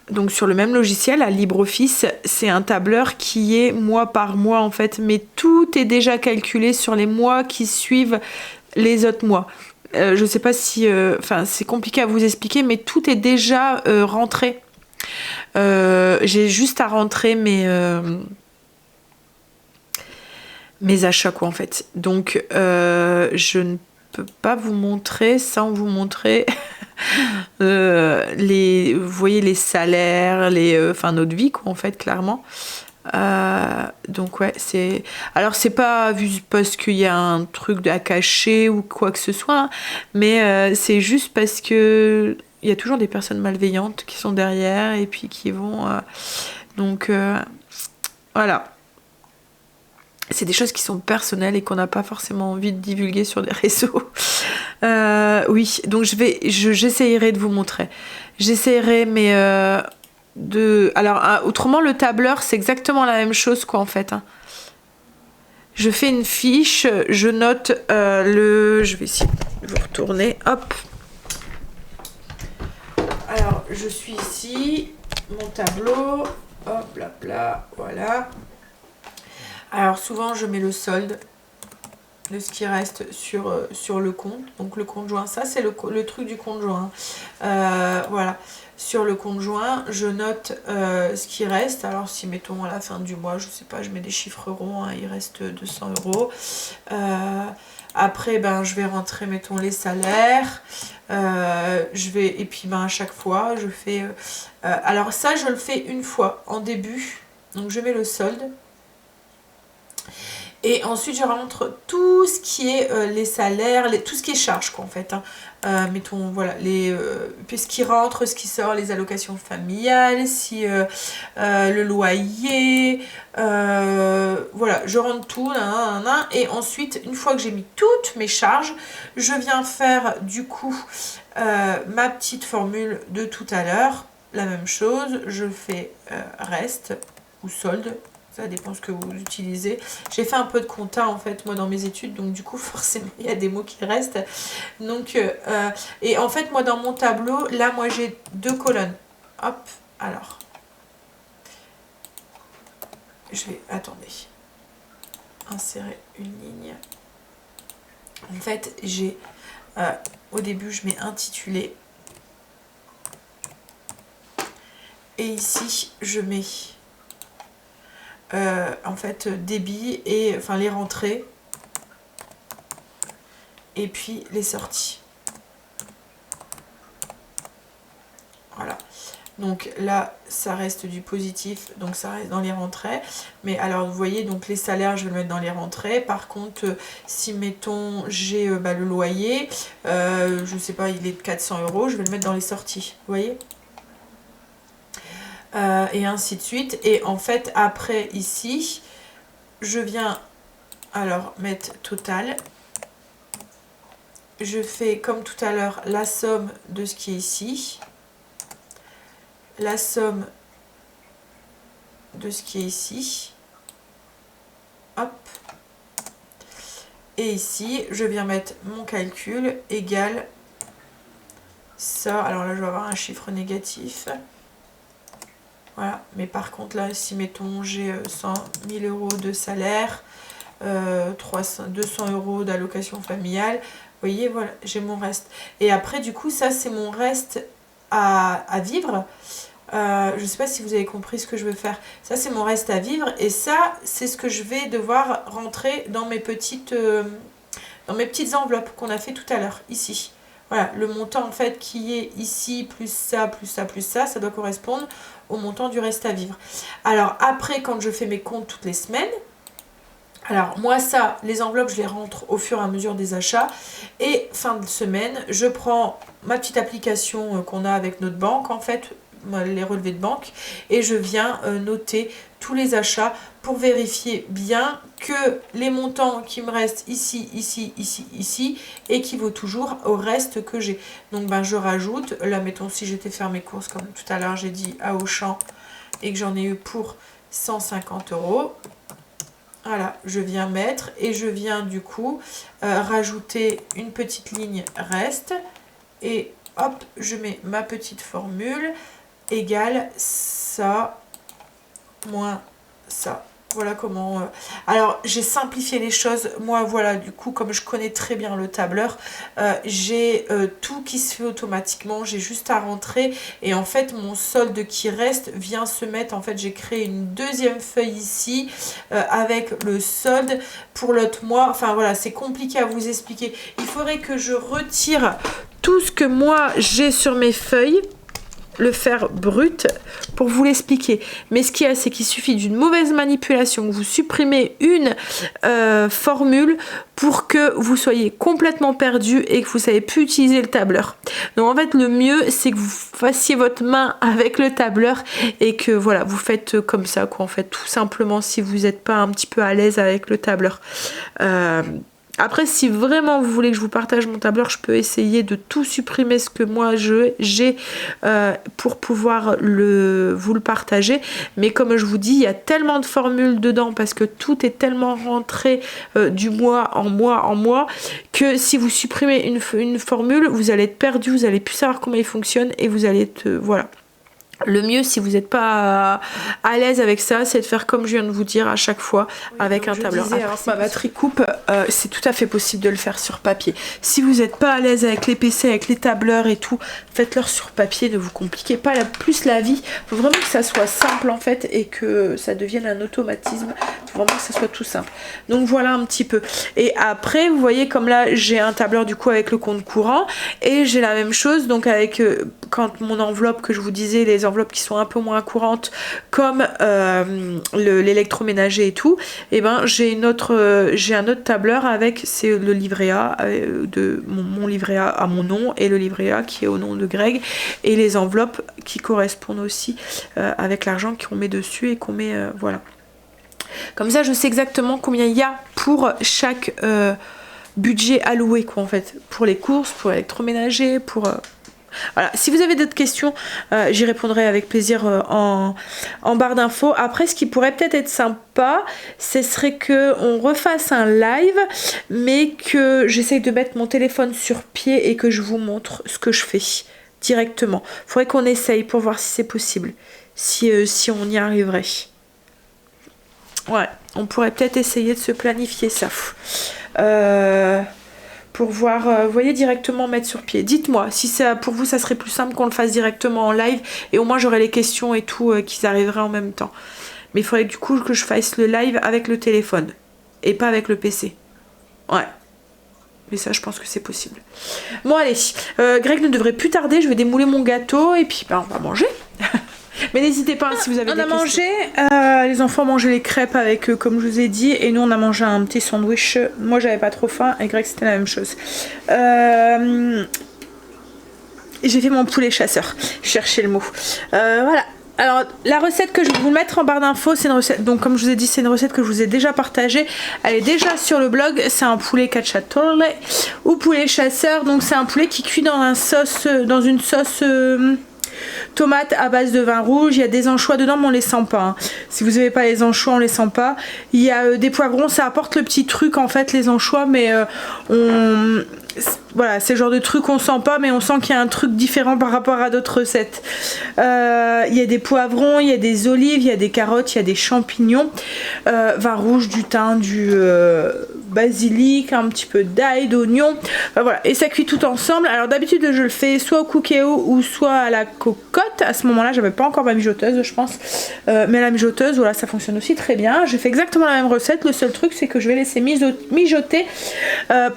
donc sur le même logiciel à LibreOffice, c'est un tableur qui est mois par mois en fait, mais tout est déjà calculé sur les mois qui suivent les autres mois. Je sais pas si, c'est compliqué à vous expliquer, mais tout est déjà rentré. J'ai juste à rentrer mes achats quoi en fait. Donc je ne peux pas vous montrer sans vous montrer vous voyez les salaires, notre vie quoi en fait clairement. Donc ouais c'est... Alors c'est pas vu parce qu'il y a un truc à cacher ou quoi que ce soit, hein, mais c'est juste parce que il y a toujours des personnes malveillantes qui sont derrière et puis qui vont... donc voilà. C'est des choses qui sont personnelles et qu'on n'a pas forcément envie de divulguer sur les réseaux. Oui, donc j'essayerai de vous montrer. J'essayerai, mais alors, autrement, le tableur, c'est exactement la même chose, quoi, en fait. Hein. Je fais une fiche, je note je vais essayer de vous retourner. Hop. Alors, je suis ici, mon tableau. Hop, là, voilà. Alors souvent je mets le solde de ce qui reste sur le compte. Donc le compte joint, ça c'est le truc du compte joint. Voilà. sur le compte joint, je note ce qui reste. Alors si mettons à la fin du mois, je sais pas, je mets des chiffres ronds, hein, il reste 200 euros. Après, ben, je vais rentrer, mettons, les salaires. Et puis ben, à chaque fois, je fais... alors ça, je le fais une fois en début. Donc je mets le solde. Et ensuite, je rentre tout ce qui est les salaires, tout ce qui est charges, quoi, en fait. Hein. Mettons, voilà, ce qui rentre, ce qui sort, les allocations familiales, si le loyer, voilà, je rentre tout, et ensuite, une fois que j'ai mis toutes mes charges, je viens faire, du coup, ma petite formule de tout à l'heure. La même chose, je fais reste ou solde. Ça dépend ce que vous utilisez. J'ai fait un peu de compta en fait moi dans mes études, donc du coup forcément il y a des mots qui restent. Donc et en fait moi dans mon tableau, là moi j'ai 2 colonnes. Hop, alors. Attendez, insérer une ligne. En fait j'ai, au début je mets intitulé. Et ici je mets... en fait débit et enfin les rentrées et puis les sorties. Voilà, donc là ça reste du positif, donc ça reste dans les rentrées. Mais alors vous voyez, donc les salaires je vais le mettre dans les rentrées. Par contre si mettons j'ai le loyer, je sais pas, il est de 400 euros, je vais le mettre dans les sorties, vous voyez. Et ainsi de suite. Et en fait après ici je viens alors mettre total, je fais comme tout à l'heure la somme de ce qui est ici, la somme de ce qui est ici, hop, et ici je viens mettre mon calcul égal ça. Alors là je vais avoir un chiffre négatif. Voilà, mais par contre là, si mettons j'ai 100 000 euros de salaire, 200 euros d'allocation familiale, vous voyez, voilà, j'ai mon reste. Et après, du coup, ça c'est mon reste à vivre. Je ne sais pas si vous avez compris ce que je veux faire. Ça c'est mon reste à vivre et ça c'est ce que je vais devoir rentrer dans mes petites enveloppes qu'on a fait tout à l'heure, ici. Voilà, le montant en fait qui est ici, plus ça, plus ça, plus ça, ça doit correspondre au montant du reste à vivre. Alors après, quand je fais mes comptes toutes les semaines, alors moi ça, les enveloppes, je les rentre au fur et à mesure des achats. Et fin de semaine, je prends ma petite application qu'on a avec notre banque, en fait, les relevés de banque, et je viens noter tous les achats pour vérifier bien que les montants qui me restent ici, ici, ici, ici, équivaut toujours au reste que j'ai. Donc ben, je rajoute, là mettons si j'étais faire mes courses comme tout à l'heure j'ai dit à Auchan et que j'en ai eu pour 150 euros. Voilà, je viens mettre et je viens du coup rajouter une petite ligne reste et hop, je mets ma petite formule égale ça moins ça. Voilà comment... Alors, j'ai simplifié les choses. Moi, voilà, du coup, comme je connais très bien le tableur, j'ai tout qui se fait automatiquement. J'ai juste à rentrer. Et en fait, mon solde qui reste vient se mettre... En fait, j'ai créé une deuxième feuille ici avec le solde pour l'autre mois. Enfin, voilà, c'est compliqué à vous expliquer. Il faudrait que je retire tout ce que moi, j'ai sur mes feuilles, le faire brut pour vous l'expliquer. Mais ce qu'il y a, c'est qu'il suffit d'une mauvaise manipulation, que vous supprimez une formule pour que vous soyez complètement perdu et que vous ne savez plus utiliser le tableur. Donc en fait, le mieux, c'est que vous fassiez votre main avec le tableur et que voilà, vous faites comme ça, quoi, en fait, tout simplement, si vous n'êtes pas un petit peu à l'aise avec le tableur. Après, si vraiment vous voulez que je vous partage mon tableur, je peux essayer de tout supprimer ce que moi j'ai pour pouvoir vous le partager. Mais comme je vous dis, il y a tellement de formules dedans parce que tout est tellement rentré du mois en mois que si vous supprimez une formule, vous allez être perdu, vous allez plus savoir comment il fonctionne et vous allez être... voilà. Le mieux, si vous n'êtes pas à l'aise avec ça, c'est de faire comme je viens de vous dire à chaque fois, avec un tableur. Alors, ma batterie coupe, c'est tout à fait possible de le faire sur papier. Si vous n'êtes pas à l'aise avec les PC, avec les tableurs et tout, faites-leur sur papier, ne vous compliquez pas plus la vie. Il faut vraiment que ça soit simple en fait et que ça devienne un automatisme. Il faut vraiment que ça soit tout simple. Donc voilà un petit peu. Et après, vous voyez comme là, j'ai un tableur du coup avec le compte courant et j'ai la même chose donc avec quand mon enveloppe que je vous disais, les enveloppes qui sont un peu moins courantes comme l'électroménager et tout, et ben j'ai un autre tableur avec c'est le livret A de mon livret A à mon nom et le livret A qui est au nom de Greg et les enveloppes qui correspondent aussi avec l'argent qu'on met dessus et qu'on met voilà. Comme ça je sais exactement combien il y a pour chaque budget alloué quoi en fait, pour les courses, pour l'électroménager, pour voilà, si vous avez d'autres questions, j'y répondrai avec plaisir en barre d'infos. Après, ce qui pourrait peut-être être sympa, ce serait qu'on refasse un live, mais que j'essaye de mettre mon téléphone sur pied et que je vous montre ce que je fais directement. Il faudrait qu'on essaye pour voir si c'est possible, si on y arriverait. Ouais, on pourrait peut-être essayer de se planifier ça. Pour voir, vous voyez, directement mettre sur pied. Dites-moi si ça, pour vous ça serait plus simple qu'on le fasse directement en live et au moins j'aurai les questions et tout qui arriveraient en même temps. Mais il faudrait du coup que je fasse le live avec le téléphone et pas avec le PC. Ouais. Mais ça je pense que c'est possible. Bon allez, Greg ne devrait plus tarder, je vais démouler mon gâteau et puis on va manger. Mais n'hésitez pas si vous avez des questions. On a mangé, les enfants mangeaient les crêpes avec comme je vous ai dit, et nous on a mangé un petit sandwich. Moi j'avais pas trop faim et Greg c'était la même chose. J'ai fait mon poulet chasseur, je cherchais le mot. Voilà. Alors la recette que je vais vous mettre en barre d'infos, c'est une recette, donc comme je vous ai dit c'est une recette que je vous ai déjà partagée, elle est déjà sur le blog, c'est un poulet cacciatore ou poulet chasseur, donc c'est un poulet qui cuit dans une sauce tomate à base de vin rouge, il y a des anchois dedans mais on les sent pas hein. Si vous n'avez pas les anchois on les sent pas, il y a des poivrons, ça apporte le petit truc en fait les anchois mais voilà c'est le genre de truc on sent pas mais on sent qu'il y a un truc différent par rapport à d'autres recettes. Il y a des poivrons, il y a des olives, il y a des carottes, il y a des champignons, vin rouge, du thym, du basilic, un petit peu d'ail, d'oignon, voilà, et ça cuit tout ensemble. Alors d'habitude je le fais soit au cookéo ou soit à la cocotte. À ce moment là j'avais pas encore ma mijoteuse je pense, mais la mijoteuse voilà ça fonctionne aussi très bien. J'ai fait exactement la même recette, le seul truc c'est que je vais laisser mijoter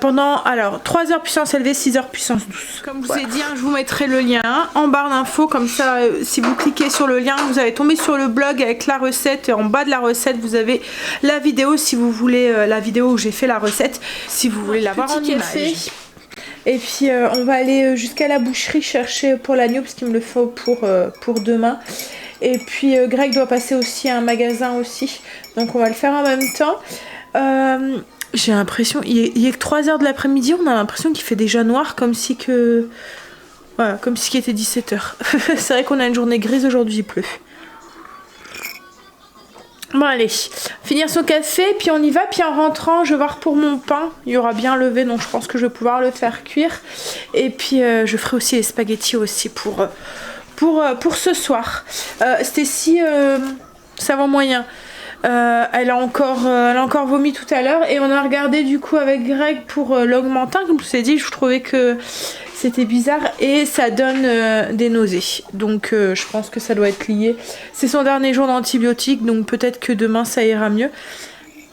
pendant alors 3 heures puissance élevée, 6 heures puissance douce. Comme je vous ai dit hein, je vous mettrai le lien en barre d'infos, comme ça si vous cliquez sur le lien vous allez tomber sur le blog avec la recette et en bas de la recette vous avez la vidéo si vous voulez, la vidéo où j'ai fait la recette si vous voulez la voir en image. Et puis on va aller jusqu'à la boucherie chercher pour l'agneau parce qu'il me le faut pour demain. Et puis Greg doit passer aussi à un magasin aussi, donc on va le faire en même temps. J'ai l'impression, il est que 3 heures de l'après-midi, on a l'impression qu'il fait déjà noir comme si que... Voilà, comme si il était 17 h. C'est vrai qu'on a une journée grise aujourd'hui, il pleut. Bon allez, finir son café, puis on y va, puis en rentrant je vais voir pour mon pain, il y aura bien levé donc je pense que je vais pouvoir le faire cuire. Et puis je ferai aussi les spaghettis aussi pour ce soir. Stacy, ça va moyen. Elle a encore vomi tout à l'heure et on a regardé du coup avec Greg pour l'augmentin, comme je vous ai dit, je trouvais que c'était bizarre et ça donne des nausées, donc je pense que ça doit être lié. C'est son dernier jour d'antibiotiques donc peut-être que demain ça ira mieux,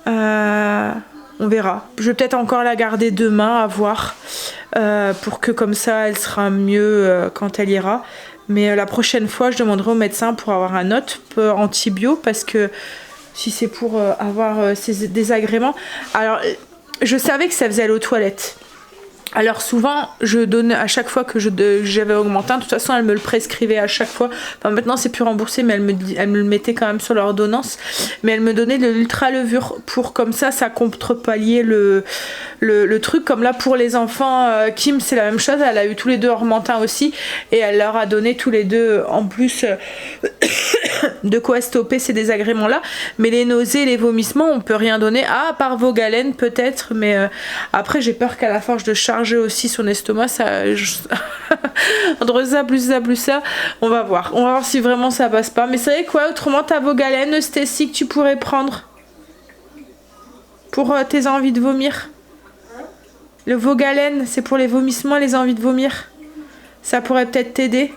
on verra. Je vais peut-être encore la garder demain à voir pour que comme ça elle sera mieux quand elle ira, mais la prochaine fois je demanderai au médecin pour avoir un autre antibio parce que si c'est pour avoir ces désagréments. Alors je savais que ça faisait aller aux toilettes. Alors souvent je donne à chaque fois que j'avais augmenté, de toute façon elle me le prescrivait à chaque fois, enfin maintenant c'est plus remboursé mais elle me le mettait quand même sur l'ordonnance, mais elle me donnait de l'ultra levure pour comme ça contrepallier le truc, comme là pour les enfants, Kim c'est la même chose, elle a eu tous les deux augmentin aussi et elle leur a donné tous les deux en plus de quoi stopper ces désagréments-là. Mais les nausées, les vomissements, on peut rien donner. Ah, à part vos galènes peut-être, mais après j'ai peur qu'à la force de charger aussi son estomac, entre ça, plus ça, on va voir. On va voir si vraiment ça passe pas. Mais c'est vrai quoi, autrement t'as vos galènes, Stécie, que tu pourrais prendre pour tes envies de vomir. Le Vogalène, c'est pour les vomissements, les envies de vomir. Ça pourrait peut-être t'aider.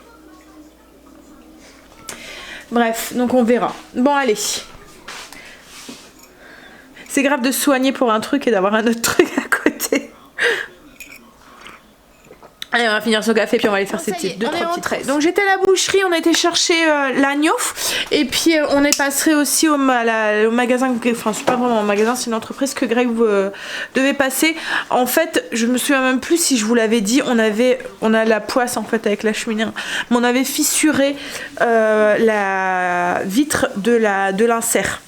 Bref, donc on verra. Bon, allez. C'est grave de se soigner pour un truc et d'avoir un autre truc à côté. Allez, on va finir ce café puis on va aller faire ces deux trois petits traits. Donc j'étais à la boucherie, on a été chercher l'agneau et puis on est passé aussi au magasin, enfin c'est pas vraiment un magasin, c'est une entreprise que Greg devait passer. En fait, je me souviens même plus si je vous l'avais dit, on a la poisse en fait avec la cheminée, mais on avait fissuré la vitre de l'insert.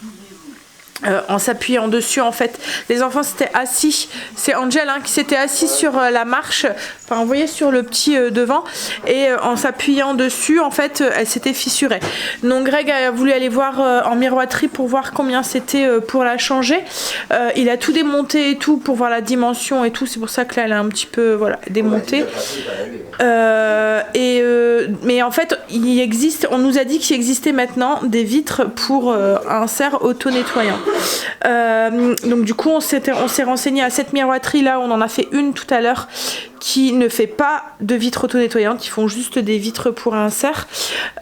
En s'appuyant dessus en fait, les enfants s'étaient assis, c'est Angel qui s'était assis sur la marche, enfin vous voyez sur le petit devant, et en s'appuyant dessus en fait elle s'était fissurée. Donc Greg a voulu aller voir en miroiterie pour voir combien c'était pour la changer. Il a tout démonté et tout pour voir la dimension et tout, c'est pour ça que là elle est un petit peu voilà démontée. Mais en fait il existe, on nous a dit qu'il existait maintenant des vitres pour insert auto-nettoyant. Donc du coup on s'est renseigné à cette miroiterie là, on en a fait une tout à l'heure qui ne fait pas de vitres auto-nettoyantes, ils font juste des vitres pour insert.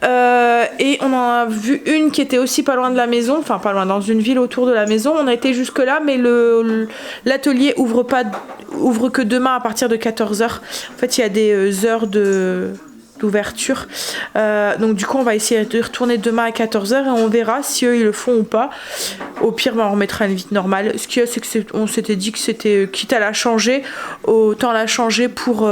Et on en a vu une qui était aussi pas loin de la maison, enfin pas loin, dans une ville autour de la maison. On a été jusque là, mais l'atelier ouvre que demain à partir de 14h. En fait il y a des heures d'ouverture, donc du coup on va essayer de retourner demain à 14h et on verra si eux ils le font ou pas. Au pire on remettra une vitre normale. Ce qu'il y a, c'est que on s'était dit que c'était quitte à la changer, autant la changer pour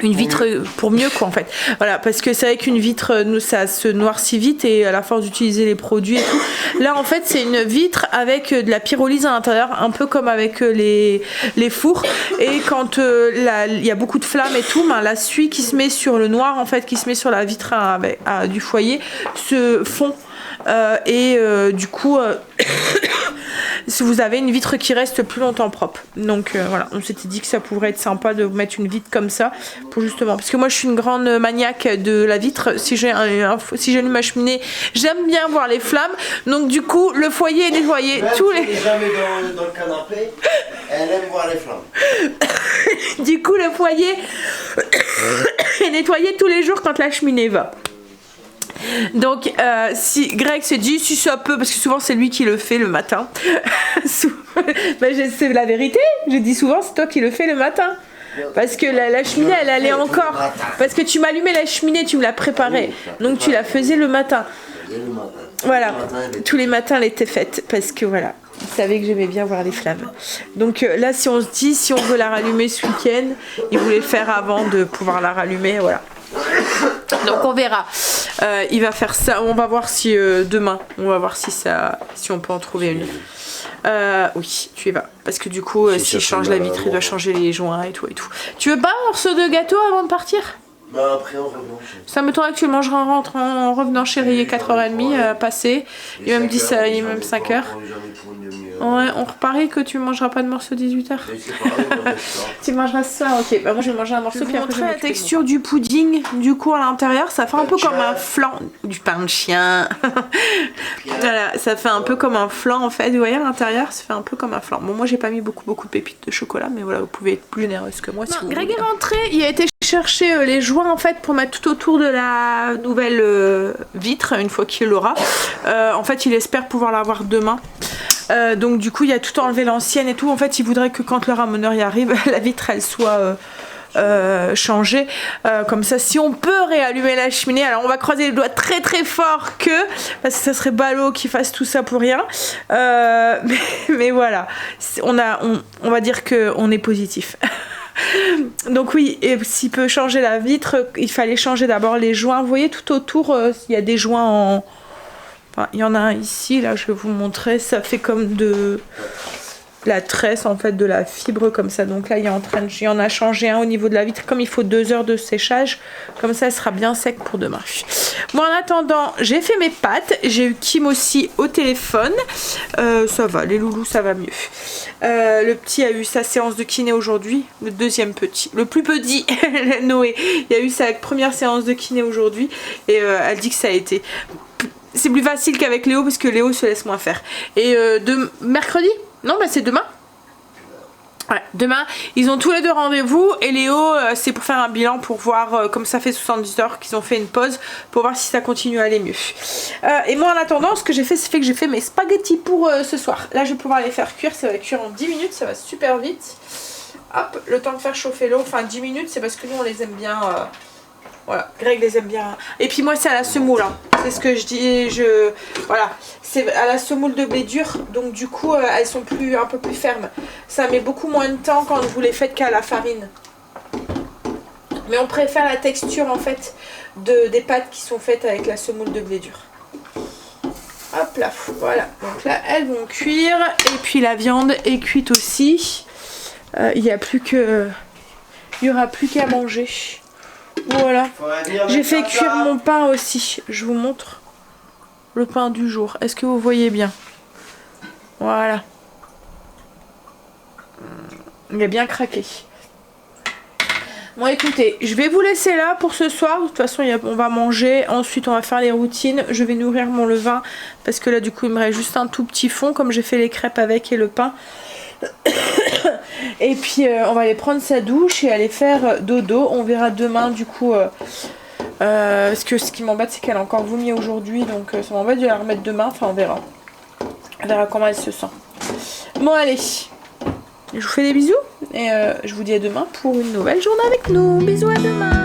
une vitre pour mieux quoi en fait, voilà, parce que c'est vrai qu'une vitre ça se noircit vite et à la force d'utiliser les produits et tout. Là en fait c'est une vitre avec de la pyrolyse à l'intérieur, un peu comme avec les fours, et quand il y a beaucoup de flammes et tout, la suie qui se met sur le noir en fait, qui se met sur la vitre du foyer se fond du coup si vous avez une vitre qui reste plus longtemps propre. Donc voilà, on s'était dit que ça pourrait être sympa de mettre une vitre comme ça pour justement, parce que moi je suis une grande maniaque de la vitre. Si j'allume ma cheminée, j'aime bien voir les flammes. Donc du coup le foyer est nettoyé tous les. Jamais dans le canapé, elle aime voir les flammes. Du coup le foyer est nettoyé tous les jours quand la cheminée va. Donc si Greg se dit si ça peut, parce que souvent c'est lui qui le fait le matin. C'est la vérité, je dis souvent c'est toi qui le fais le matin. Parce que la cheminée elle allait encore. Parce que tu m'allumais la cheminée, tu me la préparais. Donc tu la faisais le matin. Voilà, tous les matins elle était faite. Parce que voilà, il savait que j'aimais bien voir les flammes. Donc là si on se dit, si on veut la rallumer ce week-end, il voulait le faire avant de pouvoir la rallumer, voilà. Donc on verra. Il va faire ça. On va voir si demain, on va voir si on peut en trouver une. Oui, tu y vas. Parce que du coup, s'il change la vitre, il doit changer les joints et tout et tout. Tu veux pas un morceau de gâteau avant de partir? Bah après en revenant chez. Ça m'étonnerait que tu le mangeras en revenant chez Ray, 4h30 passé. Il m'a même dit ça, il est même 5h. Ouais, on reparie que tu mangeras pas de morceau 18h. Tu mangeras ça, ok. Bah moi je vais manger un morceau. Je vais vous montrer la texture du pudding. Du coup à l'intérieur, ça fait un peu comme un flan. Du pain de chien. Voilà, ça fait un peu comme un flan en fait. Vous voyez à l'intérieur, ça fait un peu comme un flan. Bon, moi j'ai pas mis beaucoup de pépites de chocolat, mais voilà, vous pouvez être plus généreuse que moi si vous voulez. Greg est rentré, il a été chercher les joints en fait pour mettre tout autour de la nouvelle vitre une fois qu'il l'aura. En fait, il espère pouvoir l'avoir demain. Donc du coup il a tout enlevé l'ancienne et tout. En fait il voudrait que quand le ramoneur y arrive la vitre elle soit changée, comme ça si on peut réallumer la cheminée. Alors on va croiser les doigts très très fort parce que ça serait ballot qu'il fasse tout ça pour rien, mais voilà, on va dire qu'on est positif. Donc oui, et s'il peut changer la vitre, il fallait changer d'abord les joints. Vous voyez tout autour il y a des joints enfin, il y en a un ici, là je vais vous montrer, ça fait comme la tresse en fait de la fibre comme ça. Donc là il y en a changé un au niveau de la vitre, comme il faut 2 heures de séchage, comme ça elle sera bien sec pour demain. Bon, en attendant j'ai fait mes pâtes, j'ai eu Kim aussi au téléphone, ça va, les loulous ça va mieux. Le petit a eu sa séance de kiné aujourd'hui, le deuxième petit, le plus petit Noé, il a eu sa première séance de kiné aujourd'hui et elle dit que ça a été, c'est plus facile qu'avec Léo parce que Léo se laisse moins faire. Et de mercredi, non bah c'est demain. Ouais, demain, ils ont tous les deux rendez-vous et Léo, c'est pour faire un bilan pour voir, comme ça fait 70 heures qu'ils ont fait une pause, pour voir si ça continue à aller mieux. Et moi en attendant, ce que j'ai fait, c'est que j'ai fait mes spaghettis pour ce soir. Là, je vais pouvoir les faire cuire, ça va cuire en 10 minutes, ça va super vite. Hop, le temps de faire chauffer l'eau, enfin 10 minutes, c'est parce que nous on les aime bien... Voilà, Greg les aime bien. Et puis moi c'est à la semoule, hein. C'est ce que je dis, voilà, c'est à la semoule de blé dur, donc du coup elles sont un peu plus fermes. Ça met beaucoup moins de temps quand vous les faites qu'à la farine. Mais on préfère la texture en fait des pâtes qui sont faites avec la semoule de blé dur. Hop là, voilà, donc là elles vont cuire et puis la viande est cuite aussi. Il n'y aura plus qu'à manger. Voilà, j'ai fait cuire mon pain aussi, je vous montre le pain du jour, est-ce que vous voyez bien? Voilà, il a bien craqué. Bon écoutez, je vais vous laisser là pour ce soir, de toute façon on va manger, ensuite on va faire les routines, je vais nourrir mon levain parce que là du coup il me reste juste un tout petit fond comme j'ai fait les crêpes avec et le pain. Et puis on va aller prendre sa douche et aller faire dodo. On verra demain du coup parce que ce qui m'embête c'est qu'elle a encore vomi aujourd'hui, donc ça m'embête de la remettre demain. Enfin on verra comment elle se sent. Bon allez, je vous fais des bisous et je vous dis à demain pour une nouvelle journée avec nous. Bisous, à demain.